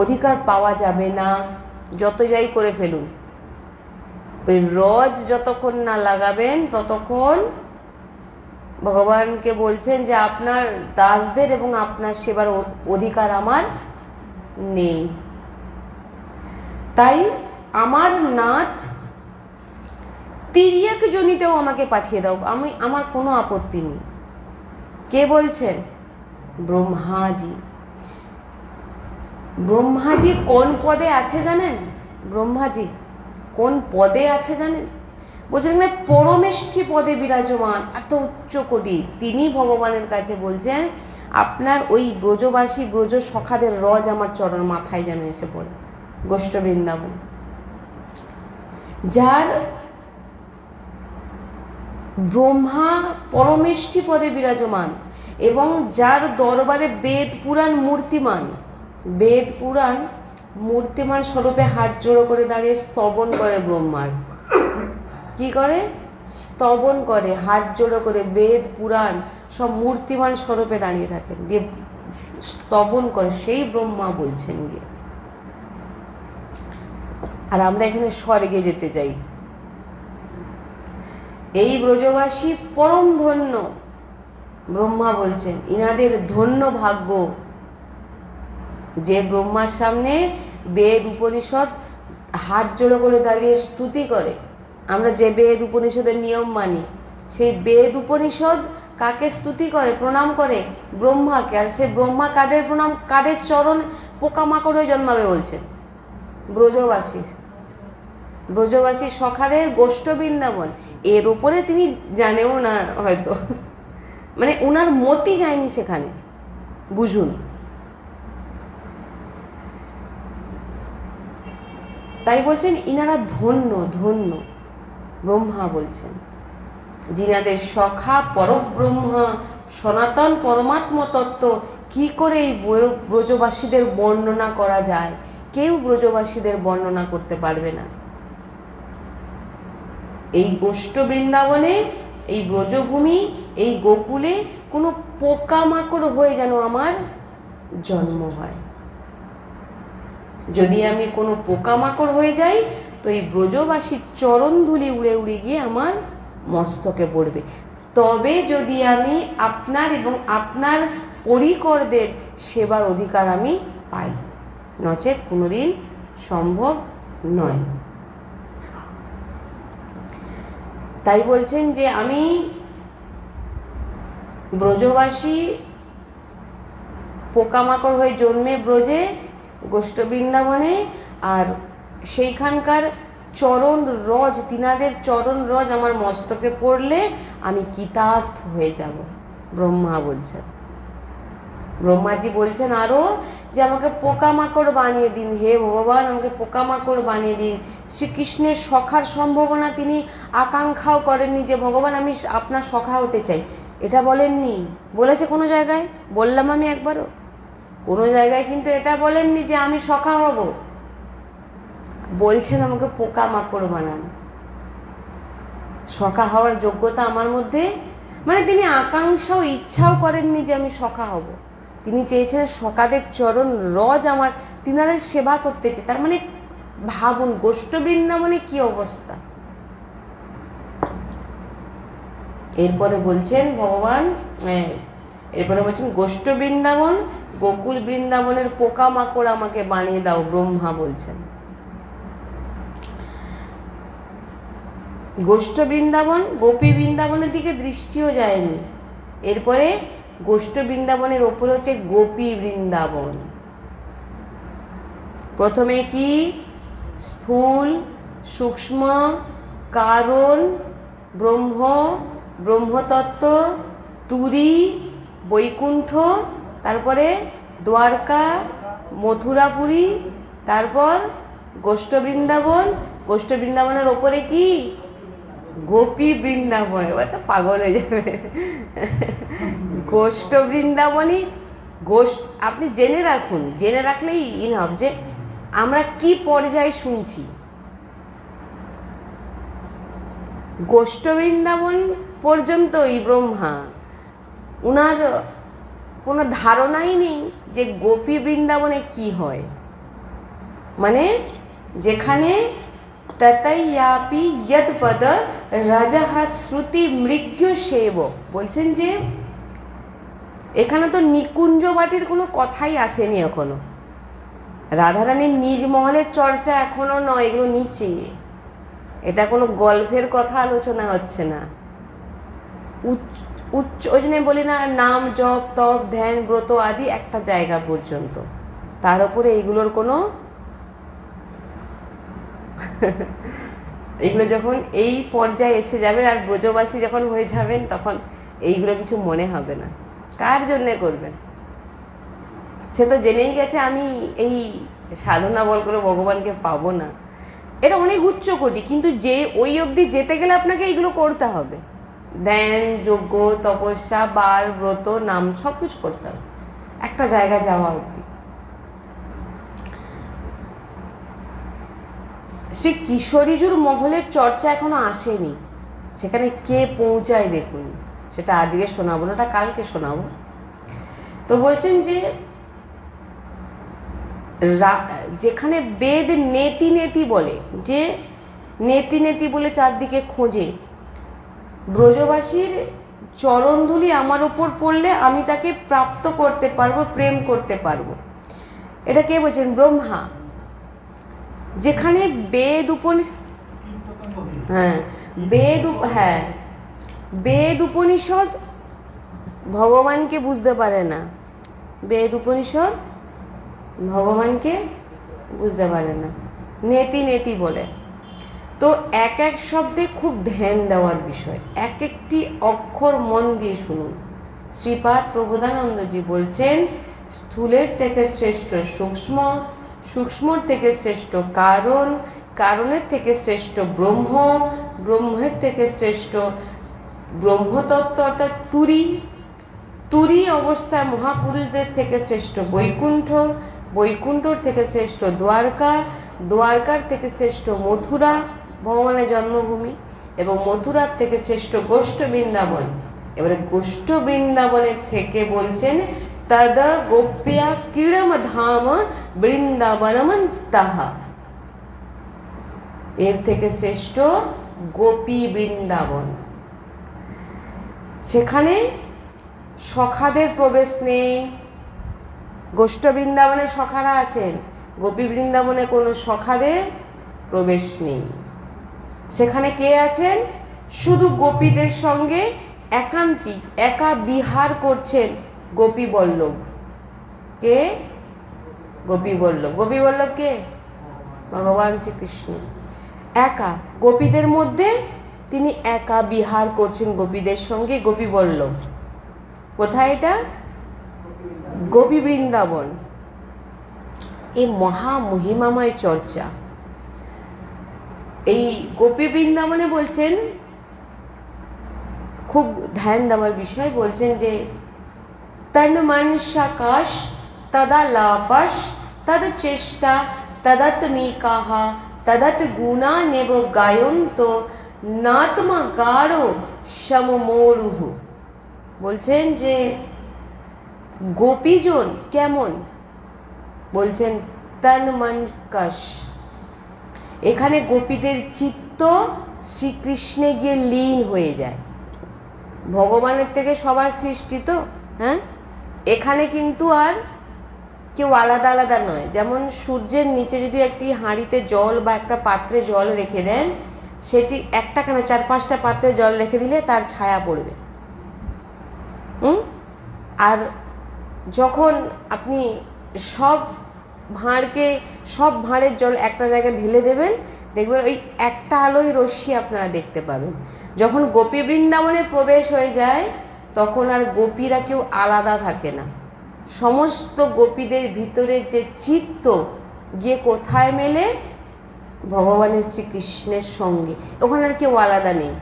অধিকার পাওয়া যাবে না, যত যাই করে ফেলুন। ওই রজ যতক্ষণ না লাগাবেন ততক্ষণ ভগবানকে বলছেন যে আপনার দাসদের এবং আপনার সেবার অধিকার আমার নেই। তাই আমার নাথ তির্যক জনিতেও আমাকে পাঠিয়ে দাও, আমার কোনো আপত্তি নেই। কে বলছেন? ব্রহ্মাজি। ব্রহ্মাজি কোন পদে আছে জানেন? ব্রহ্মাজি কোন পদে আছে জানেন? বলছেন না, পরমেষ্ঠী পদে বিরাজমান, এত উচ্চ কোটি। তিনি ভগবানের কাছে বলছেন, আপনার ওই ব্রজবাসী ব্রজ সখাদের রজ আমার চরণ মাথায় যেন এসে পড়ে। গোষ্ঠ বৃন্দাবন, যার ব্রহ্মা পরমেষ্ঠী পদে বিরাজমান এবং যার দরবারে বেদ পুরাণ মূর্তিমান, বেদ পুরাণ মূর্তিমান স্বরূপে হাত জোড়ো করে দাঁড়িয়ে স্তবন করে ব্রহ্মার। কি করে? স্তবন করে, হাত জোড়ো করে বেদ পুরাণ সব মূর্তিমান স্বরূপে দাঁড়িয়ে থাকেন, দিয়ে স্তবন করে, সেই ব্রহ্মা বলছেন গিয়ে। আর আমরা এখানে স্বর্গে যেতে চাই। এই ব্রজবাসী পরম ধন্য, ব্রহ্মা বলছেন ইনাদের ধন্য ভাগ্য যে ব্রহ্মার সামনে বেদ উপনিষদ হাত জোড়ো করে দাঁড়িয়ে স্তুতি করে। আমরা যে বেদ উপনিষদের নিয়ম মানি, সেই বেদ উপনিষদ কাকে স্তুতি করে, প্রণাম করে? ব্রহ্মাকে। আর সে ব্রহ্মা কাদের প্রণাম, কাদের চরণ পোকামাকড় হয়ে জন্মাবে বলছেন? ব্রজবাসী, ব্রজবাসী সখাদের গোষ্ঠ বৃন্দাবন। এর ওপরে তিনি জানেও না হয়তো, মানে ওনার মতি যায়নি সেখানে, বুঝুন। তাই বলছেন ইনারা ধন্য ধন্য। ব্রহ্মা বলছেন যিনাদের সখা পরব্রহ্মা সনাতন পরমাত্ম তত্ত্ব, কি করে এই ব্রজবাসীদের বর্ণনা করা যায়? কেউ ব্রজবাসীদের বর্ণনা করতে পারবে না। এই গোষ্ঠ বৃন্দাবনে, এই ব্রজভূমি, এই গোকুলে কোনো পোকামাকড় হয়ে যেন আমার জন্ম হয়। যদি আমি কোনো পোকামাকড় হয়ে যাই, তো এই ব্রজবাসীর চরণ ধুলি উড়ে উড়ে গিয়ে আমার মস্তকে পড়বে। তবে যদি আমি আপনার এবং আপনার পরিকরদের সেবার অধিকার আমি পাই, নচেত কোনোদিন সম্ভব নয়। তাই বলছেন যে আমি ব্রজবাসী পোকামাকড় হয়ে জন্মে ব্রজে গোষ্ঠ বৃন্দাবনে, আর সেইখানকার চরণ রজ, তিনাদের চরণ রজ আমার মস্তকে পড়লে আমি কৃতার্থ হয়ে যাব, ব্রহ্মা বলছেন। ব্রহ্মাজি বলছেন আরও যে আমাকে পোকামাকড় বানিয়ে দিন, হে ভগবান আমাকে পোকামাকড় বানিয়ে দিন। শ্রীকৃষ্ণের সখার সম্ভাবনা তিনি আকাঙ্ক্ষাও করেননি যে ভগবান আমি আপনার সখা হতে চাই, এটা বলেননি। বলেছে কোনো জায়গায়? বললাম আমি একবারও, কোনো জায়গায় কিন্তু এটা বলেননি যে আমি সখা হব। বলছেন আমাকে পোকামাকড় বানান, সখা হওয়ার যোগ্যতা আমার মধ্যে, মানে তিনি আকাঙ্ক্ষাও ইচ্ছাও করেননি যে আমি সখা হব। তিনি চেয়েছেন সখাদের চরণ রজ আমার, তিনাদের সেবা করতে চেয়ে। তার মানে ভাবুন গোষ্ঠ বৃন্দাবনে কি অবস্থা। এরপরে বলছেন ভগবান, এরপরে বলছেন গোষ্ঠ বৃন্দাবন গোকুল বৃন্দাবনের পোকামাকড় আমাকে বানিয়ে দাও, ব্রহ্মা বলছেন। গোষ্ঠ বৃন্দাবন গোপী বৃন্দাবনের দিকে দৃষ্টিও যায়নি। এরপরে গোষ্ঠ বৃন্দাবনের ওপরে হচ্ছে গোপী বৃন্দাবন। প্রথমে কি স্থূল সূক্ষ্ম কারণ ব্রহ্ম, ব্রহ্মতত্ত্ব, তুরী, বৈকুণ্ঠ, তারপরে দ্বারকা, মথুরাপুরী, তারপর গোষ্ঠ বৃন্দাবন। গোষ্ঠ বৃন্দাবনের ওপরে কি গোপী বৃন্দাবন। এবার তো পাগল হয়ে যাবে। গোষ্ঠ বৃন্দাবনই আপনি জেনে রাখুন, জেনে রাখলেই ইনফ যে আমরা কি পর্যায়ে শুনছি। গোষ্ঠ বৃন্দাবন পর্যন্তই ব্রহ্মা, উনার কোনো ধারণাই নেই যে গোপী বৃন্দাবনে কি হয়। মানে যেখানে ততয়াপি যৎপদ রাজঃ শ্রুতি মৃগ্য সেব, বলছেন যে এখানে তো নিকুঞ্জ বাটির কোনো কথাই আসেনি এখনো। রাধারানীর নিজ মহলের চর্চা এখনো নয়, এগুলো নিচে। এটা কোনো গল্পের কথা আলোচনা হচ্ছে না। উচ্চ ওই জন্য বলি না, নাম জপ তপ ধ্যান ব্রত আদি একটা জায়গা পর্যন্ত, তার উপরে এইগুলোর কোনো এগুলো যখন এই পর্যায়ে এসে যাবেন আর ব্রজবাসী যখন হয়ে যাবেন তখন এইগুলো কিছু মনে হবে না। কার জন্যে করবেন? সে তো জেনেই গেছে আমি এই সাধনা বল করে ভগবানকে পাবো না। এটা অনেক উচ্চ কোটি, কিন্তু যে ওই অবধি যেতে গেলে আপনাকে এইগুলো করতে হবে। ধ্যান যজ্ঞ তপস্যা বার ব্রত নাম সব কিছু করতে হবে একটা জায়গা যাওয়া অবধি। শ্রী কিশোরীজুর মহলের চর্চা এখনো আসেনি, সেখানে কে পৌঁছায় দেখুন। সেটা আজকে শোনাবো না, ওটা কালকে শোনাবো। তো বলছেন যে যেখানে বেদ নেতি নেতি বলে, যে নেতি নেতি বলে চারদিকে খোঁজে, ব্রজবাসীর চরণধুলি আমার ওপর পড়লে আমি তাকে প্রাপ্ত করতে পারবো, প্রেম করতে পারবো। এটা কে বলছেন? ব্রহ্মা। যেখানে বেদ বেদ উপনিষদ ভগবানকে বুঝতে পারে না, বেদ উপনিষদ ভগবানকে বুঝতে পারে না, নেতি নেতি বলে। তো এক এক শব্দে খুব ধ্যান দেওয়ার বিষয়, এক একটি অক্ষর মন দিয়ে শুনুন। শ্রীপাদ প্রবোধানন্দজি বলছেন, স্থূলের থেকে শ্রেষ্ঠ সূক্ষ্ম, সূক্ষ্মর থেকে শ্রেষ্ঠ কারণ, কারণের থেকে শ্রেষ্ঠ ব্রহ্ম, ব্রহ্মের থেকে শ্রেষ্ঠ ব্রহ্মতত্ত্ব অর্থাৎ তুরী, তুরী অবস্থায় মহাপুরুষদের থেকে শ্রেষ্ঠ বৈকুণ্ঠ, বৈকুণ্ঠর থেকে শ্রেষ্ঠ দ্বারকা, দ্বারকার থেকে শ্রেষ্ঠ মথুরা ভগবানের জন্মভূমি, এবং মথুরার থেকে শ্রেষ্ঠ গোষ্ঠ বৃন্দাবন। এবারে গোষ্ঠ বৃন্দাবনের থেকে বলছেন তদ গোপ্যা ক্রীড়ম ধাম বৃন্দাবনমন্তঃ, এর থেকে শ্রেষ্ঠ গোপী বৃন্দাবন। সেখানে সখাদের প্রবেশ নেই। গোষ্ঠ বৃন্দাবনে সখারা আছেন, গোপী বৃন্দাবনে কোনো সখাদের প্রবেশ নেই। সেখানে কে আছেন? শুধু গোপীদের সঙ্গে একান্তিক একা বিহার করছেন গোপী বল্লভ। কে? গোপী বল্লভ। গোপী বল্লভ কে? ভগবান শ্রীকৃষ্ণ। একা গোপীদের মধ্যে তিনি একা বিহার করছেন গোপীদের সঙ্গে, গোপী বল্লভ। কোথায় এটা? গোপী বৃন্দাবন। এই মহা মহিমাময় চর্চা। এই গোপী বৃন্দাবনে বলছেন খুব ধ্যান দেওয়ার বিষয়, বলছেন যে তন মন সাকাশ তদা লাপাস তদ চেষ্টা তদত্মিকাহ তদত গুণা নেব গায়ন্ত নাত্মা গাঢ় সমমোরুহ। বলছেন যে গোপীজন কেমন? বলছেন তন মন কশ। এখানে গোপীদের চিত্ত শ্রীকৃষ্ণে গিয়ে লীন হয়ে যায়। ভগবানের থেকে সবার সৃষ্টি তো, হ্যাঁ, এখানে কিন্তু আর কেউ আলাদা আলাদা নয়। যেমন সূর্যের নিচে যদি একটি হাঁড়িতে জল বা একটা পাত্রে জল রেখে দেন, সেটি একটা কেন 4-5টা পাত্রে জল রেখে দিলে তার ছায়া পড়বে। আর যখন আপনি সব ভাঁড়ের জল একটা জায়গায় ঢেলে দেবেন, দেখবেন ওই একটা আলোই রশ্মি আপনারা দেখতে পাবেন। যখন গোপী বৃন্দাবনে প্রবেশ হয়ে যায় তখন আর গোপীরা কেউ আলাদা থাকে না। সমস্ত গোপীদের ভিতরে যে চিত্ত গিয়ে কোথায় মেলে? ভগবানের শ্রীকৃষ্ণের সঙ্গে। ওখানে আর কেউ আলাদা নেই।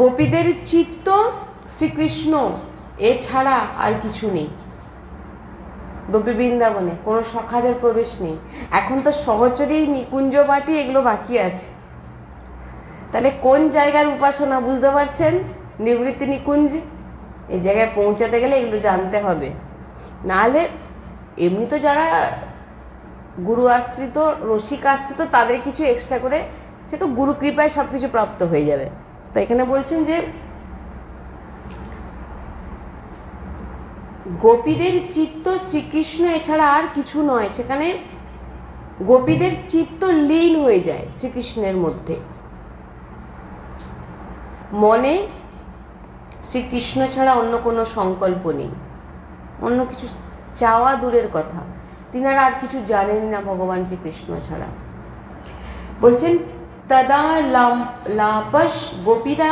গোপীদের চিত্ত শ্রীকৃষ্ণ, এছাড়া আর কিছু নেই। গোপী বৃন্দাবনে কোনো সখাদের প্রবেশ নেই। এখন তো সহচরী নিকুঞ্জ বাটি এগুলো বাকি আছে। তাহলে কোন জায়গার উপাসনা বুঝতে পারছেন? নিবৃত্তি নিকুঞ্জ। এই জায়গায় পৌঁছাতে গেলে এগুলো জানতে হবে, নাহলে এমনি তো যারা গুরু আশ্রিত রসিক আশ্রিত তাদের কিছু এক্সট্রা করে, সে তো গুরু কৃপায় সব কিছু প্রাপ্ত হয়ে যাবে। তো এখানে বলছেন যে গোপীদের চিত্ত শ্রীকৃষ্ণ, এছাড়া আর কিছু নয়। সেখানে গোপীদের চিত্ত লীন হয়ে যায় শ্রীকৃষ্ণের মধ্যে, মনে শ্রীকৃষ্ণ ছাড়া অন্য কোনো সংকল্প নেই, অন্য কিছু চাওয়া দূরের কথা, তিনারা আর কিছু জানেন না ভগবান শ্রীকৃষ্ণ ছাড়া। বলছেন তদা লাপস, গোপীরা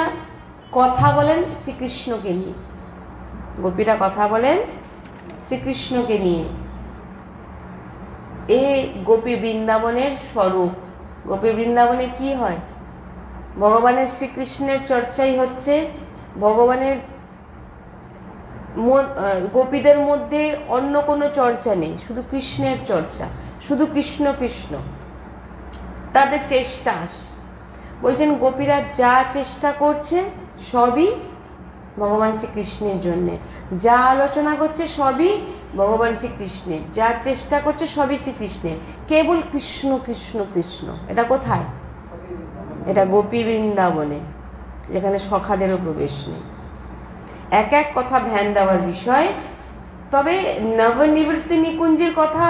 কথা বলেন শ্রীকৃষ্ণকে নিয়ে, গোপীরা কথা বলেন শ্রীকৃষ্ণকে নিয়ে। এ গোপী বৃন্দাবনের স্বরূপ। গোপী বৃন্দাবনে কি হয়? ভগবানের শ্রীকৃষ্ণের চর্চাই হচ্ছে, ভগবানের গোপীদের মধ্যে অন্য কোনো চর্চা নেই, শুধু কৃষ্ণের চর্চা, শুধু কৃষ্ণ কৃষ্ণ, তাদের চেষ্টা। বলছেন গোপীরা যা চেষ্টা করছে সবই ভগবান শ্রীকৃষ্ণের জন্যে, যা আলোচনা করছে সবই ভগবান শ্রীকৃষ্ণের, যা চেষ্টা করছে সবই শ্রীকৃষ্ণের, কেবল কৃষ্ণ কৃষ্ণ কৃষ্ণ। এটা কোথায়? এটা গোপী বৃন্দাবনে, যেখানে সখাদেরও প্রবেশ নেই। এক এক কথা ধ্যান দেওয়ার বিষয়। তবে নবনিবৃত্তি নিকুঞ্জের কথা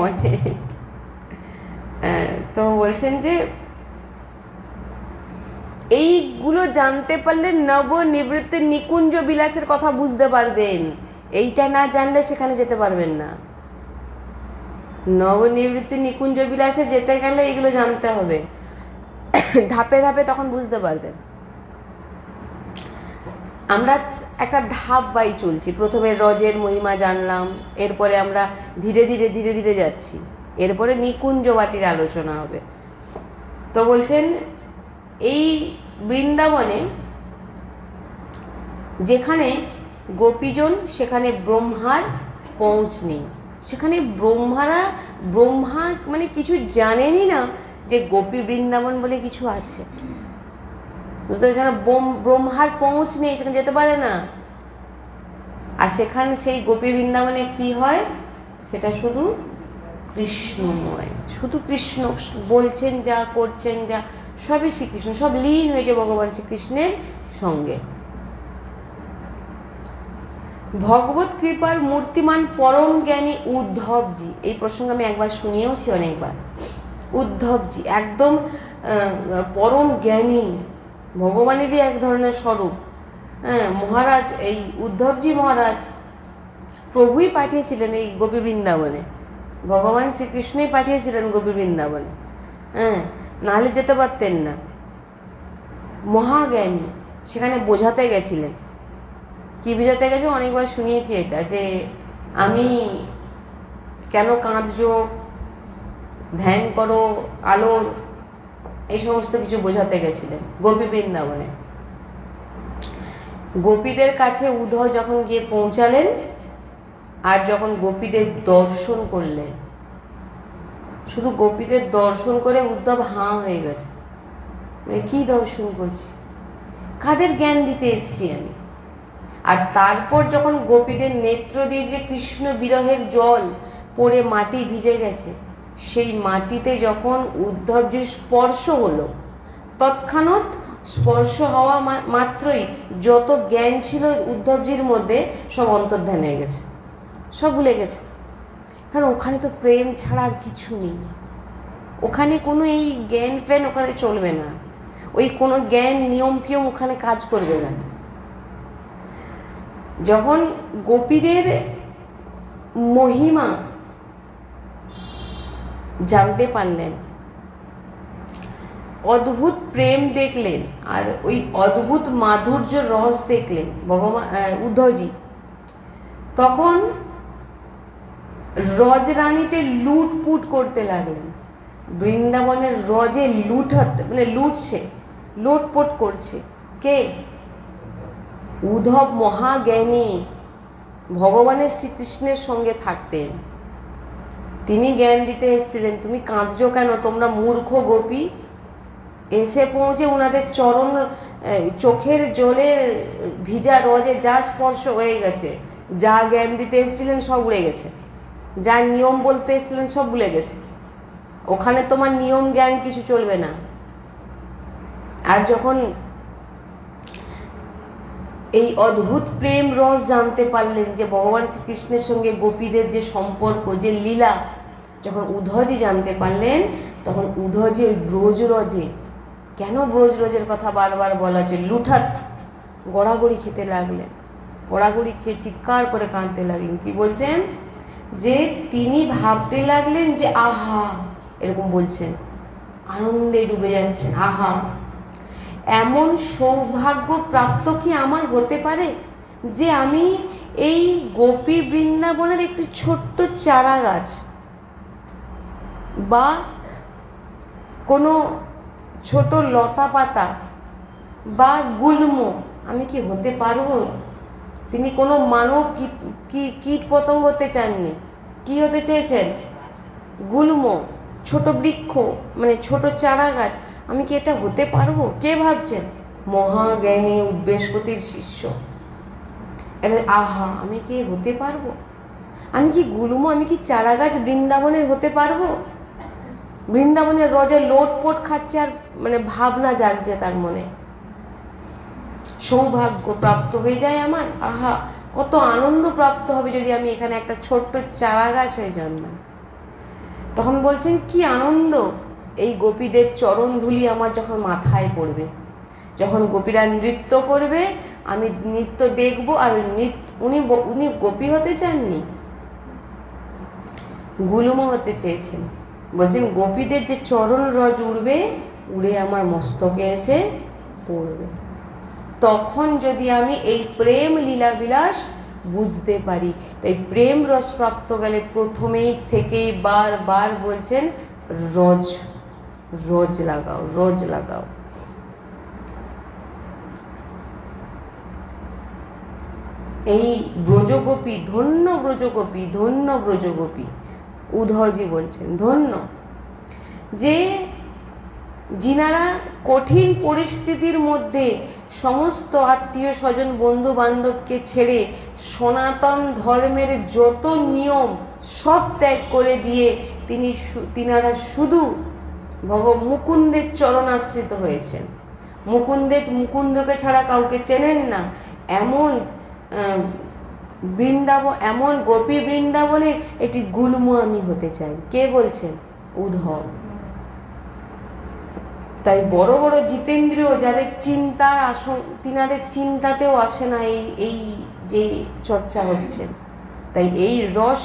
অনেক। তো বলছেন যে এইগুলো জানতে পারলে নবনিবৃত্তি নিকুঞ্জ বিলাসের কথা বুঝতে পারবেন, এইটা না জানলে সেখানে যেতে পারবেন না। নবনিবৃত্তি নিকুঞ্জ বিলাসে যেতে গেলে এগুলো জানতে হবে, ধাপে ধাপে তখন বুঝতে পারবেন। আমরা একটা ধাপ বাই চলছি, প্রথমে রজের মহিমা জানলাম, এরপরে আমরা ধীরে ধীরে ধীরে ধীরে যাচ্ছি, এরপরে নিকুঞ্জ বাটির আলোচনা হবে। তো বলছেন এই বৃন্দাবনে যেখানে গোপীজন সেখানে ব্রহ্মার পৌঁছ নেই, সেখানে ব্রহ্মা মানে কিছু জানেনই না যে গোপী বৃন্দাবন বলে কিছু আছে, বুঝতে পারছেন? ব্রহ্মার পৌঁছ নেই, সেখানে যেতে পারে না। আর সেখানে সেই গোপী বৃন্দাবনে কি হয়? সেটা শুধু কৃষ্ণময়, শুধু কৃষ্ণ বলছেন, যা করছেন, যা সবই শ্রীকৃষ্ণ, সব লীন হয়েছে ভগবান শ্রীকৃষ্ণের সঙ্গে। ভগবত কৃপার মূর্তিমান পরম জ্ঞানী উদ্ধবজি, এই প্রসঙ্গে আমি একবার শুনিয়েওছি অনেকবার। উদ্ধবজি একদম পরম জ্ঞানী, ভগবানেরই এক ধরনের স্বরূপ। হ্যাঁ, মহারাজ, এই উদ্ধবজি মহারাজ প্রভুই পাঠিয়েছিলেন এই গোপী বৃন্দাবনে, ভগবান শ্রীকৃষ্ণই পাঠিয়েছিলেন গোপী বৃন্দাবনে। হ্যাঁ, নাহলে যেতে পারতেন না। মহাজ্ঞানী, সেখানে বোঝাতে গেছিলেন। কি বোঝাতে গেছে? অনেকবার শুনিয়েছি এটা, যে আমি কেন কাঁদছো, ধ্যান করো আলোর, এই সমস্ত কিছু বোঝাতে গেছিলেন গোপী বৃন্দাবনে। গোপীদের কাছে উদ্ধব যখন গিয়ে পৌঁছালেন আর যখন গোপীদের দর্শন করলেন, শুধু গোপীদের দর্শন করে উদ্ধব হাঁ হয়ে গেছে, কি দর্শন করছি, কাদের জ্ঞান দিতে এসছি আমি। আর তারপর যখন গোপীদের নেত্র দিয়ে যে কৃষ্ণ বিরহের জল পড়ে মাটি ভিজে গেছে, সেই মাটিতে যখন উদ্ধবজির স্পর্শ হলো, তৎক্ষণাৎ স্পর্শ হওয়া মাত্রই যত জ্ঞান ছিল উদ্ধবজির মধ্যে সব অন্তর্ধান হয়ে গেছে, সব ভুলে গেছে। কারণ ওখানে তো প্রেম ছাড়া আর কিছু নেই, ওখানে কোনো এই জ্ঞান ফ্যান ওখানে চলবে না, ওই কোনো জ্ঞান নিয়ম ফিয়ম ওখানে কাজ করবে না। যখন গোপীদের মহিমা জানতে পারলেন, অদ্ভুত প্রেম দেখলেন, আর ওই অদ্ভুত মাধুর্য রস দেখলেন ভগবান উদ্ধবজি, তখন রজরানীতে লুটপুট করতে লাগলেন। বৃন্দাবনের রজে মানে লুটছে, লুটপুট করছে কে? উদ্ধব মহাজ্ঞানী, ভগবানের শ্রীকৃষ্ণের সঙ্গে থাকতেন, তিনি জ্ঞান দিতে এসেছিলেন। তুমি কাঁদছো কেন, তোমরা মূর্খ গোপী? এসে পৌঁছে ওনাদের চরণ চোখের জলে ভিজা রজে যা স্পর্শ হয়ে গেছে, যা জ্ঞান দিতে এসেছিলেন সব উড়ে গেছে, যা নিয়ম বলতে এসেছিলেন সব ভুলে গেছে। ওখানে তোমার নিয়ম জ্ঞান কিছু চলবে না। আর যখন এই অদ্ভুত প্রেম রস জানতে পারলেন যে ভগবান শ্রীকৃষ্ণের সঙ্গে গোপীদের যে সম্পর্ক, যে লীলা, যখন উদ্ধবজি জানতে পারলেন, তখন উদ্ধবজি ওই ব্রজরজে, কেন ব্রজরজের কথা বারবার বলা হচ্ছে, লুঠাত গড়াগড়ি খেতে লাগলেন, গড়াগড়ি খেয়ে চিৎকার করে কাঁদতে লাগলেন। কি বলছেন? যে তিনি ভাবতে লাগলেন যে আহা, এরকম বলছেন, আনন্দে ডুবে যাচ্ছেন, আহা এমন সৌভাগ্য প্রাপ্ত কি আমার হতে পারে যে আমি এই গোপী বৃন্দাবনের একটি ছোট্ট চারা গাছ বা কোনো ছোট লতা পাতা বা গুল্ম আমি কি হতে পারবো? তিনি কোনো মানব কীট পতঙ্গ হতে চাননি। কি হতে চেয়েছেন? গুল্ম, ছোট বৃক্ষ, মানে ছোট চারা গাছ। আমি কি এটা হতে পারবো? কে ভাবছেন? মহাজ্ঞানী উদ্বেশপতির শিষ্য। এটা আহা, আমি কি হতে পারবো? আমি কি গুল্ম, আমি কি চারা গাছ বৃন্দাবনের হতে পারবো? বৃন্দাবনের রজে লোটপোট খাচ্ছে আর মানে ভাবনা জাগছে তার মনে, সৌভাগ্য প্রাপ্ত হয়ে যায় আমার, আহা কত আনন্দ প্রাপ্ত হবে যদি আমি এখানে একটা ছোট্ট চারা গাছ হয়ে জন্মাই। তখন বলছেন কি আনন্দ, এই গোপীদের চরণ ধুলি আমার যখন মাথায় পড়বে, যখন গোপীরা নৃত্য করবে আমি নৃত্য দেখব। আর উনি গোপী হতে চাননি, গুল্ম হতে চেয়েছেন। বলছেন গোপীদের যে চরণ রজ উড়বে, উড়ে আমার মস্তকে এসে পড়বে, তখন যদি আমি এই প্রেম লীলাবিলাস বুঝতে পারি। তাই প্রেম রস প্রাপ্ত গেলে প্রথমেই থেকেই বারবার বলছেন রজ, রজ লাগাও, রজ লাগাও। এই ব্রজগোপী ধন্য, ব্রজগোপী ধন্য, ব্রজগোপী উদ্ধবজি বলছেন ধন্য, যে যিনারা কঠিন পরিস্থিতির মধ্যে সমস্ত আত্মীয় স্বজন বন্ধু বান্ধবকে ছেড়ে সনাতন ধর্মের যত নিয়ম সব ত্যাগ করে দিয়ে তিনারা শুধু মুকুন্দের চরণাশ্রিত হয়েছেন। মুকুন্দকে ছাড়া কাউকে চেনেন না, এমন বৃন্দাবন, এমন গোপী বৃন্দাবনের একটি গুল্ম আমি হতে চাই। কে বলছেন? উদ্ধব। তাই বড় বড় জিতেন্দ্রীয় যাদের চিন্তার তিনাদের চিন্তাতেও আসে না এই যে চর্চা হচ্ছে। তাই এই রস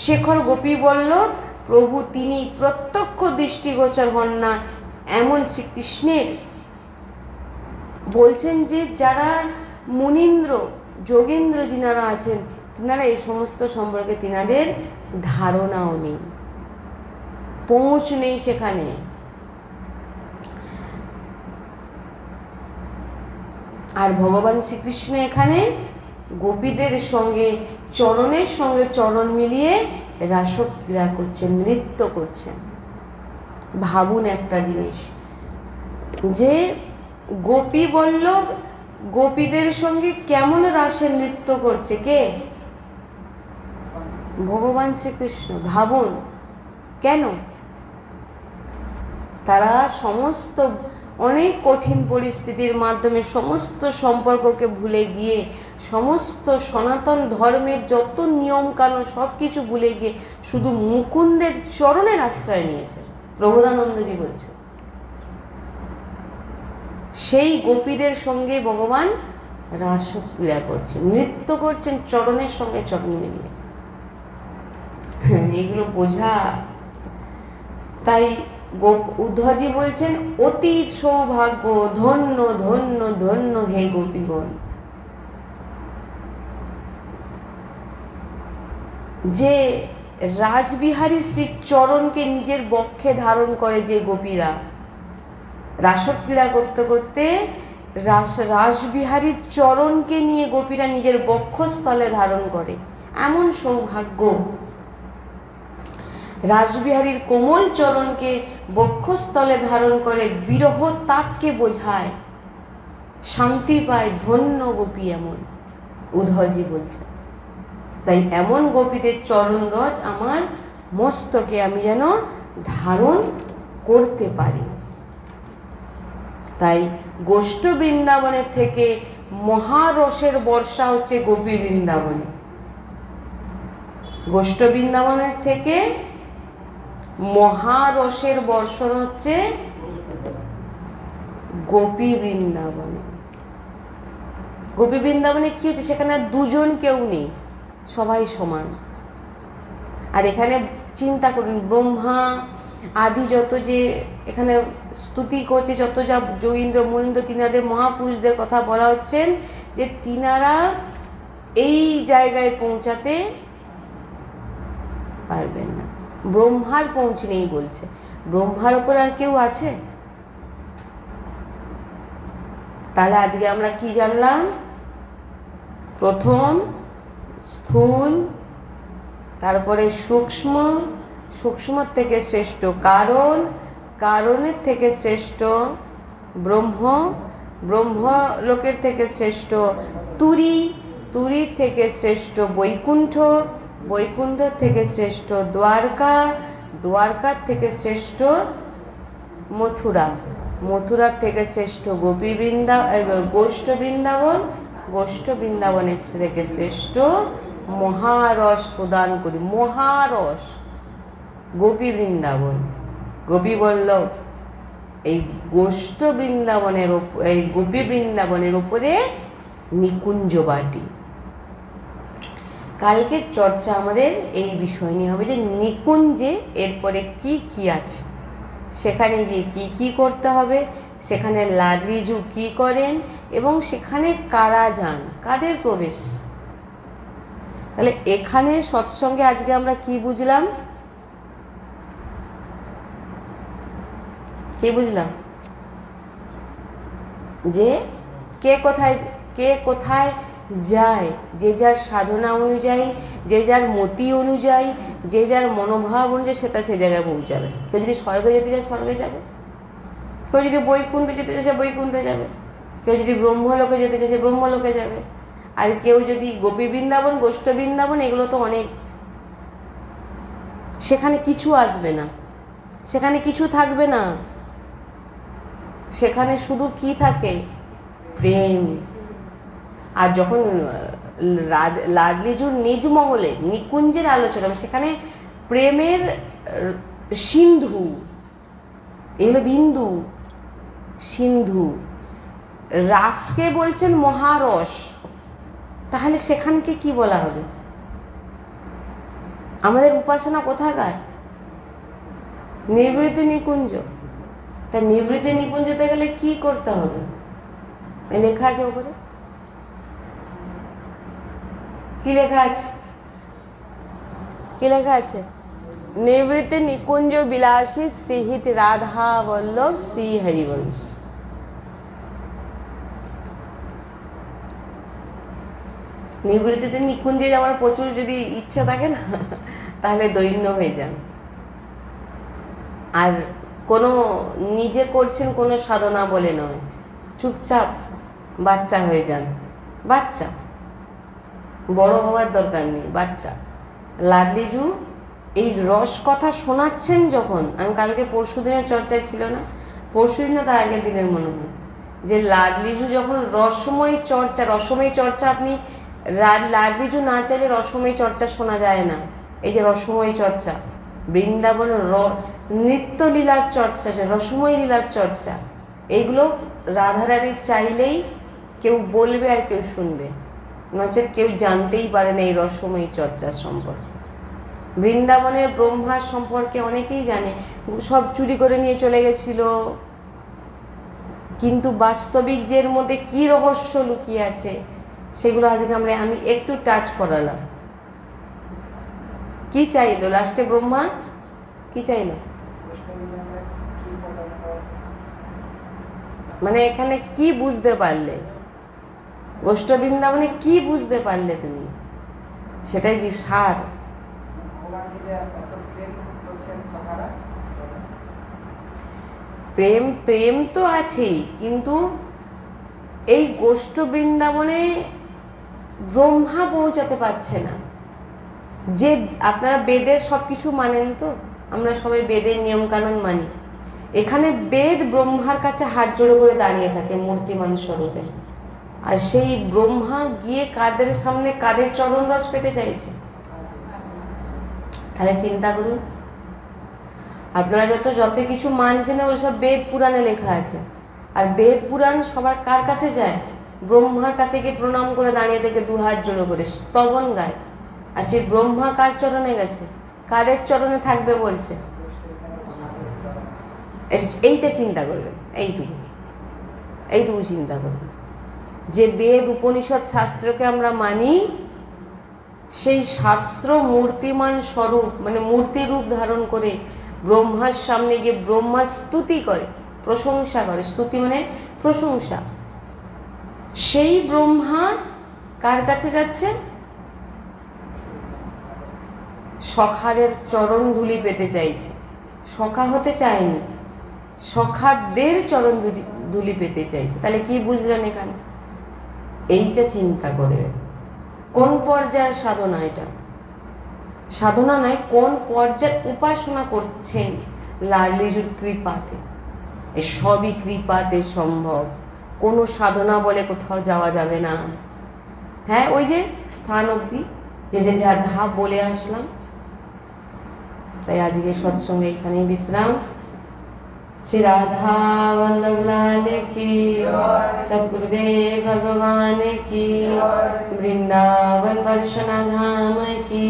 শেখর গোপী বল্লভ প্রভু তিনি প্রত্যক্ষ দৃষ্টিগোচর হন না, এমন শ্রীকৃষ্ণের বলছেন যে যারা মুনীন্দ্র যোগীন্দ্র যিনারা আছেন, তিনারা এই সমস্ত সম্পর্কে তিনাদের ধারণাও নেই, পৌঁছ নেই সেখানে। আর ভগবান শ্রীকৃষ্ণ এখানে গোপীদের সঙ্গে চরণের সঙ্গে চরণ মিলিয়ে রাসক্রীড়া করছেন, নৃত্য করছেন। ভাবুন একটা জিনিস, যে গোপী বল্লভ গোপীদের সঙ্গে কেমন রাসের নৃত্য করছে, কে? ভগবান শ্রীকৃষ্ণ। ভাবুন কেন? তারা সমস্ত অনেক কঠিন পরিস্থিতির মাধ্যমে সমস্ত সম্পর্ককে ভুলে গিয়ে, সমস্ত সনাতন ধর্মের যত নিয়ম কানুন সব কিছু ভুলে গিয়ে শুধু মুকুন্দের চরণের আশ্রয় নিয়েছে। প্রবোধানন্দজি বলছে সেই গোপীদের সঙ্গে ভগবান রাসক্রীড়া করছেন, নৃত্য করছেন, চরণের সঙ্গে চরণ মিলিয়ে। এগুলো বোঝা। তাই উদ্ধবজি বলছেন অতীত সৌভাগ্য, ধন্য ধন্য ধন্য হে গোপীগণ, যে রাসবিহারী শ্রীচরণকে নিজের বক্ষে ধারণ করে। যে গোপীরা রাসক্রীড়া করতে করতে রাসবিহারীর চরণকে নিয়ে গোপীরা নিজের বক্ষস্থলে ধারণ করে, এমন সৌভাগ্য। রাসবিহারীর কোমল চরণকে বক্ষস্থলে ধারণ করে বিরহ তাপকে বোঝায়, শান্তি পায়, ধন্য গোপী এমন। উদ্ধবজি বলছে তাই এমন গোপীদের চরণ রজ আমার মস্তকে আমি যেন ধারণ করতে পারি। তাই গোষ্ঠ বৃন্দাবনের থেকে মহারসের বর্ষা হচ্ছে গোপী বৃন্দাবনে। গোষ্ঠ বৃন্দাবনের থেকে মহারসের বর্ষণ হচ্ছে গোপী বৃন্দাবনে। গোপী বৃন্দাবনে কি হচ্ছে, সেখানে আর দুজন কেউ নেই, সবাই সমান। আর এখানে চিন্তা করুন, ব্রহ্মা আদি যত যে এখানে স্তুতি করছে, যত যা যোগীন্দ্র মুনীন্দ্র তিনাদের মহাপুরুষদের কথা বলা হচ্ছেন, যে তিনারা এই জায়গায় পৌঁছাতে পারবেন না, ব্রহ্মার পৌঁছে নেই বলছে। ব্রহ্মার ওপর আর কেউ আছে? তাহলে আজকে আমরা কি জানলাম? প্রথম স্থূল, তারপরে সূক্ষ্ম, সূক্ষ্মর থেকে শ্রেষ্ঠ কারণ, কারণের থেকে শ্রেষ্ঠ ব্রহ্ম, ব্রহ্মলোকের থেকে শ্রেষ্ঠ তুরী, তুরীর থেকে শ্রেষ্ঠ বৈকুণ্ঠ, বৈকুণ্ঠের থেকে শ্রেষ্ঠ দ্বারকা, দ্বারকার থেকে শ্রেষ্ঠ মথুরা, মথুরার থেকে শ্রেষ্ঠ গোপী গোষ্ঠ বৃন্দাবন, গোষ্ঠ বৃন্দাবনের থেকে শ্রেষ্ঠ মহারস প্রদান করি, মহারস গোপী বৃন্দাবন। গোপী বল্লভ এই গোষ্ঠ বৃন্দাবনের এই গোপী বৃন্দাবনের উপরে নিকুঞ্জ বাটি। কালকের চর্চা আমাদের এই বিষয় নিয়ে হবে, যে নিকুঞ্জে এরপরে কি কি আছে, সেখানে গিয়ে কি কি করতে হবে, সেখানে লাডলিজু কি করেন, এবং সেখানে কারা যান, কাদের প্রবেশ। তাহলে এখানে সৎসঙ্গে আজকে আমরা কি বুঝলাম? কি বুঝলাম? যে কে কোথায় যায়, যে যার সাধনা অনুযায়ী, যে যার মতি অনুযায়ী, যে যার মনোভাব অনুযায়ী সেটা সে জায়গায় পৌঁছাবে। কেউ যদি স্বর্গে যেতে চায় স্বর্গে যাবে, কেউ যদি বৈকুণ্ঠে যেতে চায় সে বৈকুণ্ঠে যাবে, কেউ যদি ব্রহ্মলোকে যেতে চায় সে ব্রহ্মলোকে যাবে। আর কেউ যদি গোপী বৃন্দাবন, গোষ্ঠ বৃন্দাবন, এগুলো তো অনেক, সেখানে কিছু আসবে না, সেখানে কিছু থাকবে না, সেখানে শুধু কি থাকে? প্রেম। আর যখন লাডলিজুর নিজ মহলে নিকুঞ্জের আলোচনা, সেখানে প্রেমের সিন্ধু, এগুলো বিন্দু, সিন্ধু। রাসকে বলছেন মহারস, তাহলে সেখানকে কি বলা হবে? আমাদের উপাসনা কোথাকার? নিবৃত্তি নিকুঞ্জ। তা নিবৃত্তি নিকুঞ্জ যেতে গেলে কি করতে হবে? লেখা আছে ওপরে, কি লেখা আছে? কি লেখা আছে? নিবৃত্তি নিকুঞ্জ বিলাসী শ্রীহিত রাধা বল্লভ শ্রী হরিবংশ। নিবৃত্তিতে নিকুঞ্জে যাওয়ার প্রচুর যদি ইচ্ছা থাকে না, তাহলে দৈন্য হয়ে যান। আর কোনো নিজে করছেন কোনো সাধনা বলে নয়, চুপচাপ বাচ্চা হয়ে যান। বাচ্চা, বড় হওয়ার দরকার নেই, বাচ্চা। লাডলিজু এই রস কথা শোনাচ্ছেন যখন, আমি কালকে পরশু দিনের চর্চায় ছিল না, পরশু দিন না তার আগের দিনের মনে হয়, যে লাডলিজু যখন রসময়ী চর্চা আপনি লাডলিজু না চাইলে রসময়ী চর্চা শোনা যায় না। এই যে রসময়ী চর্চা, বৃন্দাবন নৃত্যলীলার চর্চা, রসময়ী লীলার চর্চা, এইগুলো রাধারানীর চাইলেই কেউ বলবে আর কেউ শুনবে, নচেৎ কেউ জানতেই পারে না এই রসময়ী চর্চার সম্পর্কে। বৃন্দাবনের ব্রহ্মার সম্পর্কে অনেকেই জানে, সব চুরি করে নিয়ে চলে গেছিল, কিন্তু বাস্তবিক যে এর মধ্যে কী রহস্য লুকিয়ে আছে সেগুলো আজকে আমি একটু টাচ করালাম। কি চাইলো লাস্টে ব্রহ্মা? কি চাইলো? মানে এখানে কি বুঝতে পারলে? গোষ্ঠ বৃন্দাবনে কি বুঝতে পারলে তুমি? সেটাই যে সার। প্রেম প্রেম তো আছেই, কিন্তু এই গোষ্ঠ বৃন্দাবনে ব্রহ্মা পৌঁছাতে পারছে না। যে আপনারা বেদের সব কিছু মানেন তো, আমরা সবাই বেদের নিয়মকানুন মানি। এখানে বেদ ব্রহ্মার কাছে হাত জোড়ো করে দাঁড়িয়ে থাকে মূর্তিমান স্বরূপে। আর সেই ব্রহ্মা গিয়ে কাদের সামনে কাদের চরণ রস পেতে চাইছে? তাহলে চিন্তা করুন, আপনারা যত কিছু মানছেন না ওগুলো সব বেদ পুরাণে লেখা আছে। আর বেদ পুরাণ সবার কার কাছে যায়? ব্রহ্মার কাছে গিয়ে প্রণাম করে দাঁড়িয়ে থেকে দু হাত জোড়ো করে স্তবন গায়। আর সেই ব্রহ্মা কার চরণে গেছে? কাদের চরণে থাকবে বলছে? এইটা চিন্তা করবেন, এইটুকু চিন্তা করবেন। যে বেদ উপনিষদ শাস্ত্রকে আমরা মানি, সেই শাস্ত্র মূর্তিমান স্বরূপ মানে মূর্তি রূপ ধারণ করে ব্রহ্মার সামনে গিয়ে ব্রহ্মার স্তুতি করে, প্রশংসা করে। স্তুতি মানে প্রশংসা। সেই ব্রহ্মা কার কাছে যাচ্ছে? সখাদের চরণ ধুলি পেতে চাইছে। সখা হতে চায়নি, সখাদের চরণ ধুলি পেতে চাইছে। তাহলে কি বুঝলেন এখানে? এইটা চিন্তা করবেন, কোন পর্যায়ের সাধনা এটা? সাধনা নয়, কোন পর্যায়ের উপাসনা করছেন লালিজুর কৃপাতে। এ সবই কৃপাতে সম্ভব, কোনো সাধনা বলে কোথাও যাওয়া যাবে না। হ্যাঁ, ওই যে স্থান অবধি যে যা ধাপ বলে আসলাম। তাই আজকে সৎসঙ্গে এখানেই বিশ্রাম। श्री राधा वल्लभ लाल की, सद्गुरुदेव भगवान की, वृंदावन वर्षना धाम की,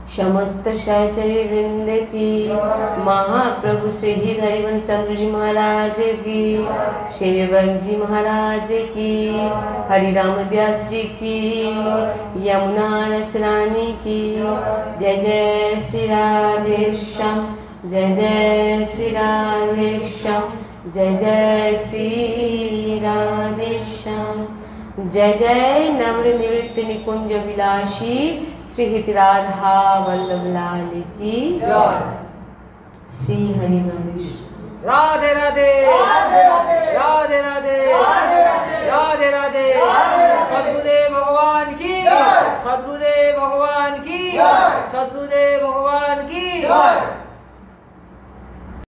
समस्त सहचरी वृंद की, महाप्रभु श्री हरिवंश चंद्र जी महाराज की, सेवक जी महाराज की, हरिराम व्यास जी की, यमुना रसरानी की। जय जय श्री राधेश्याम, जय जय श्री राधेश्याम, जय जय श्री राधेश्याम। जय जय नम्र निवृत्त निकुंज विलासी श्री हित राधा वल्लभ लाल की जय। श्री हरि वंश। राधे राधे राधे राधे राधे राधे। सद्गुरुदेव भगवान की, सद्गुरुदेव भगवान की, सद्गुरुदेव भगवान की।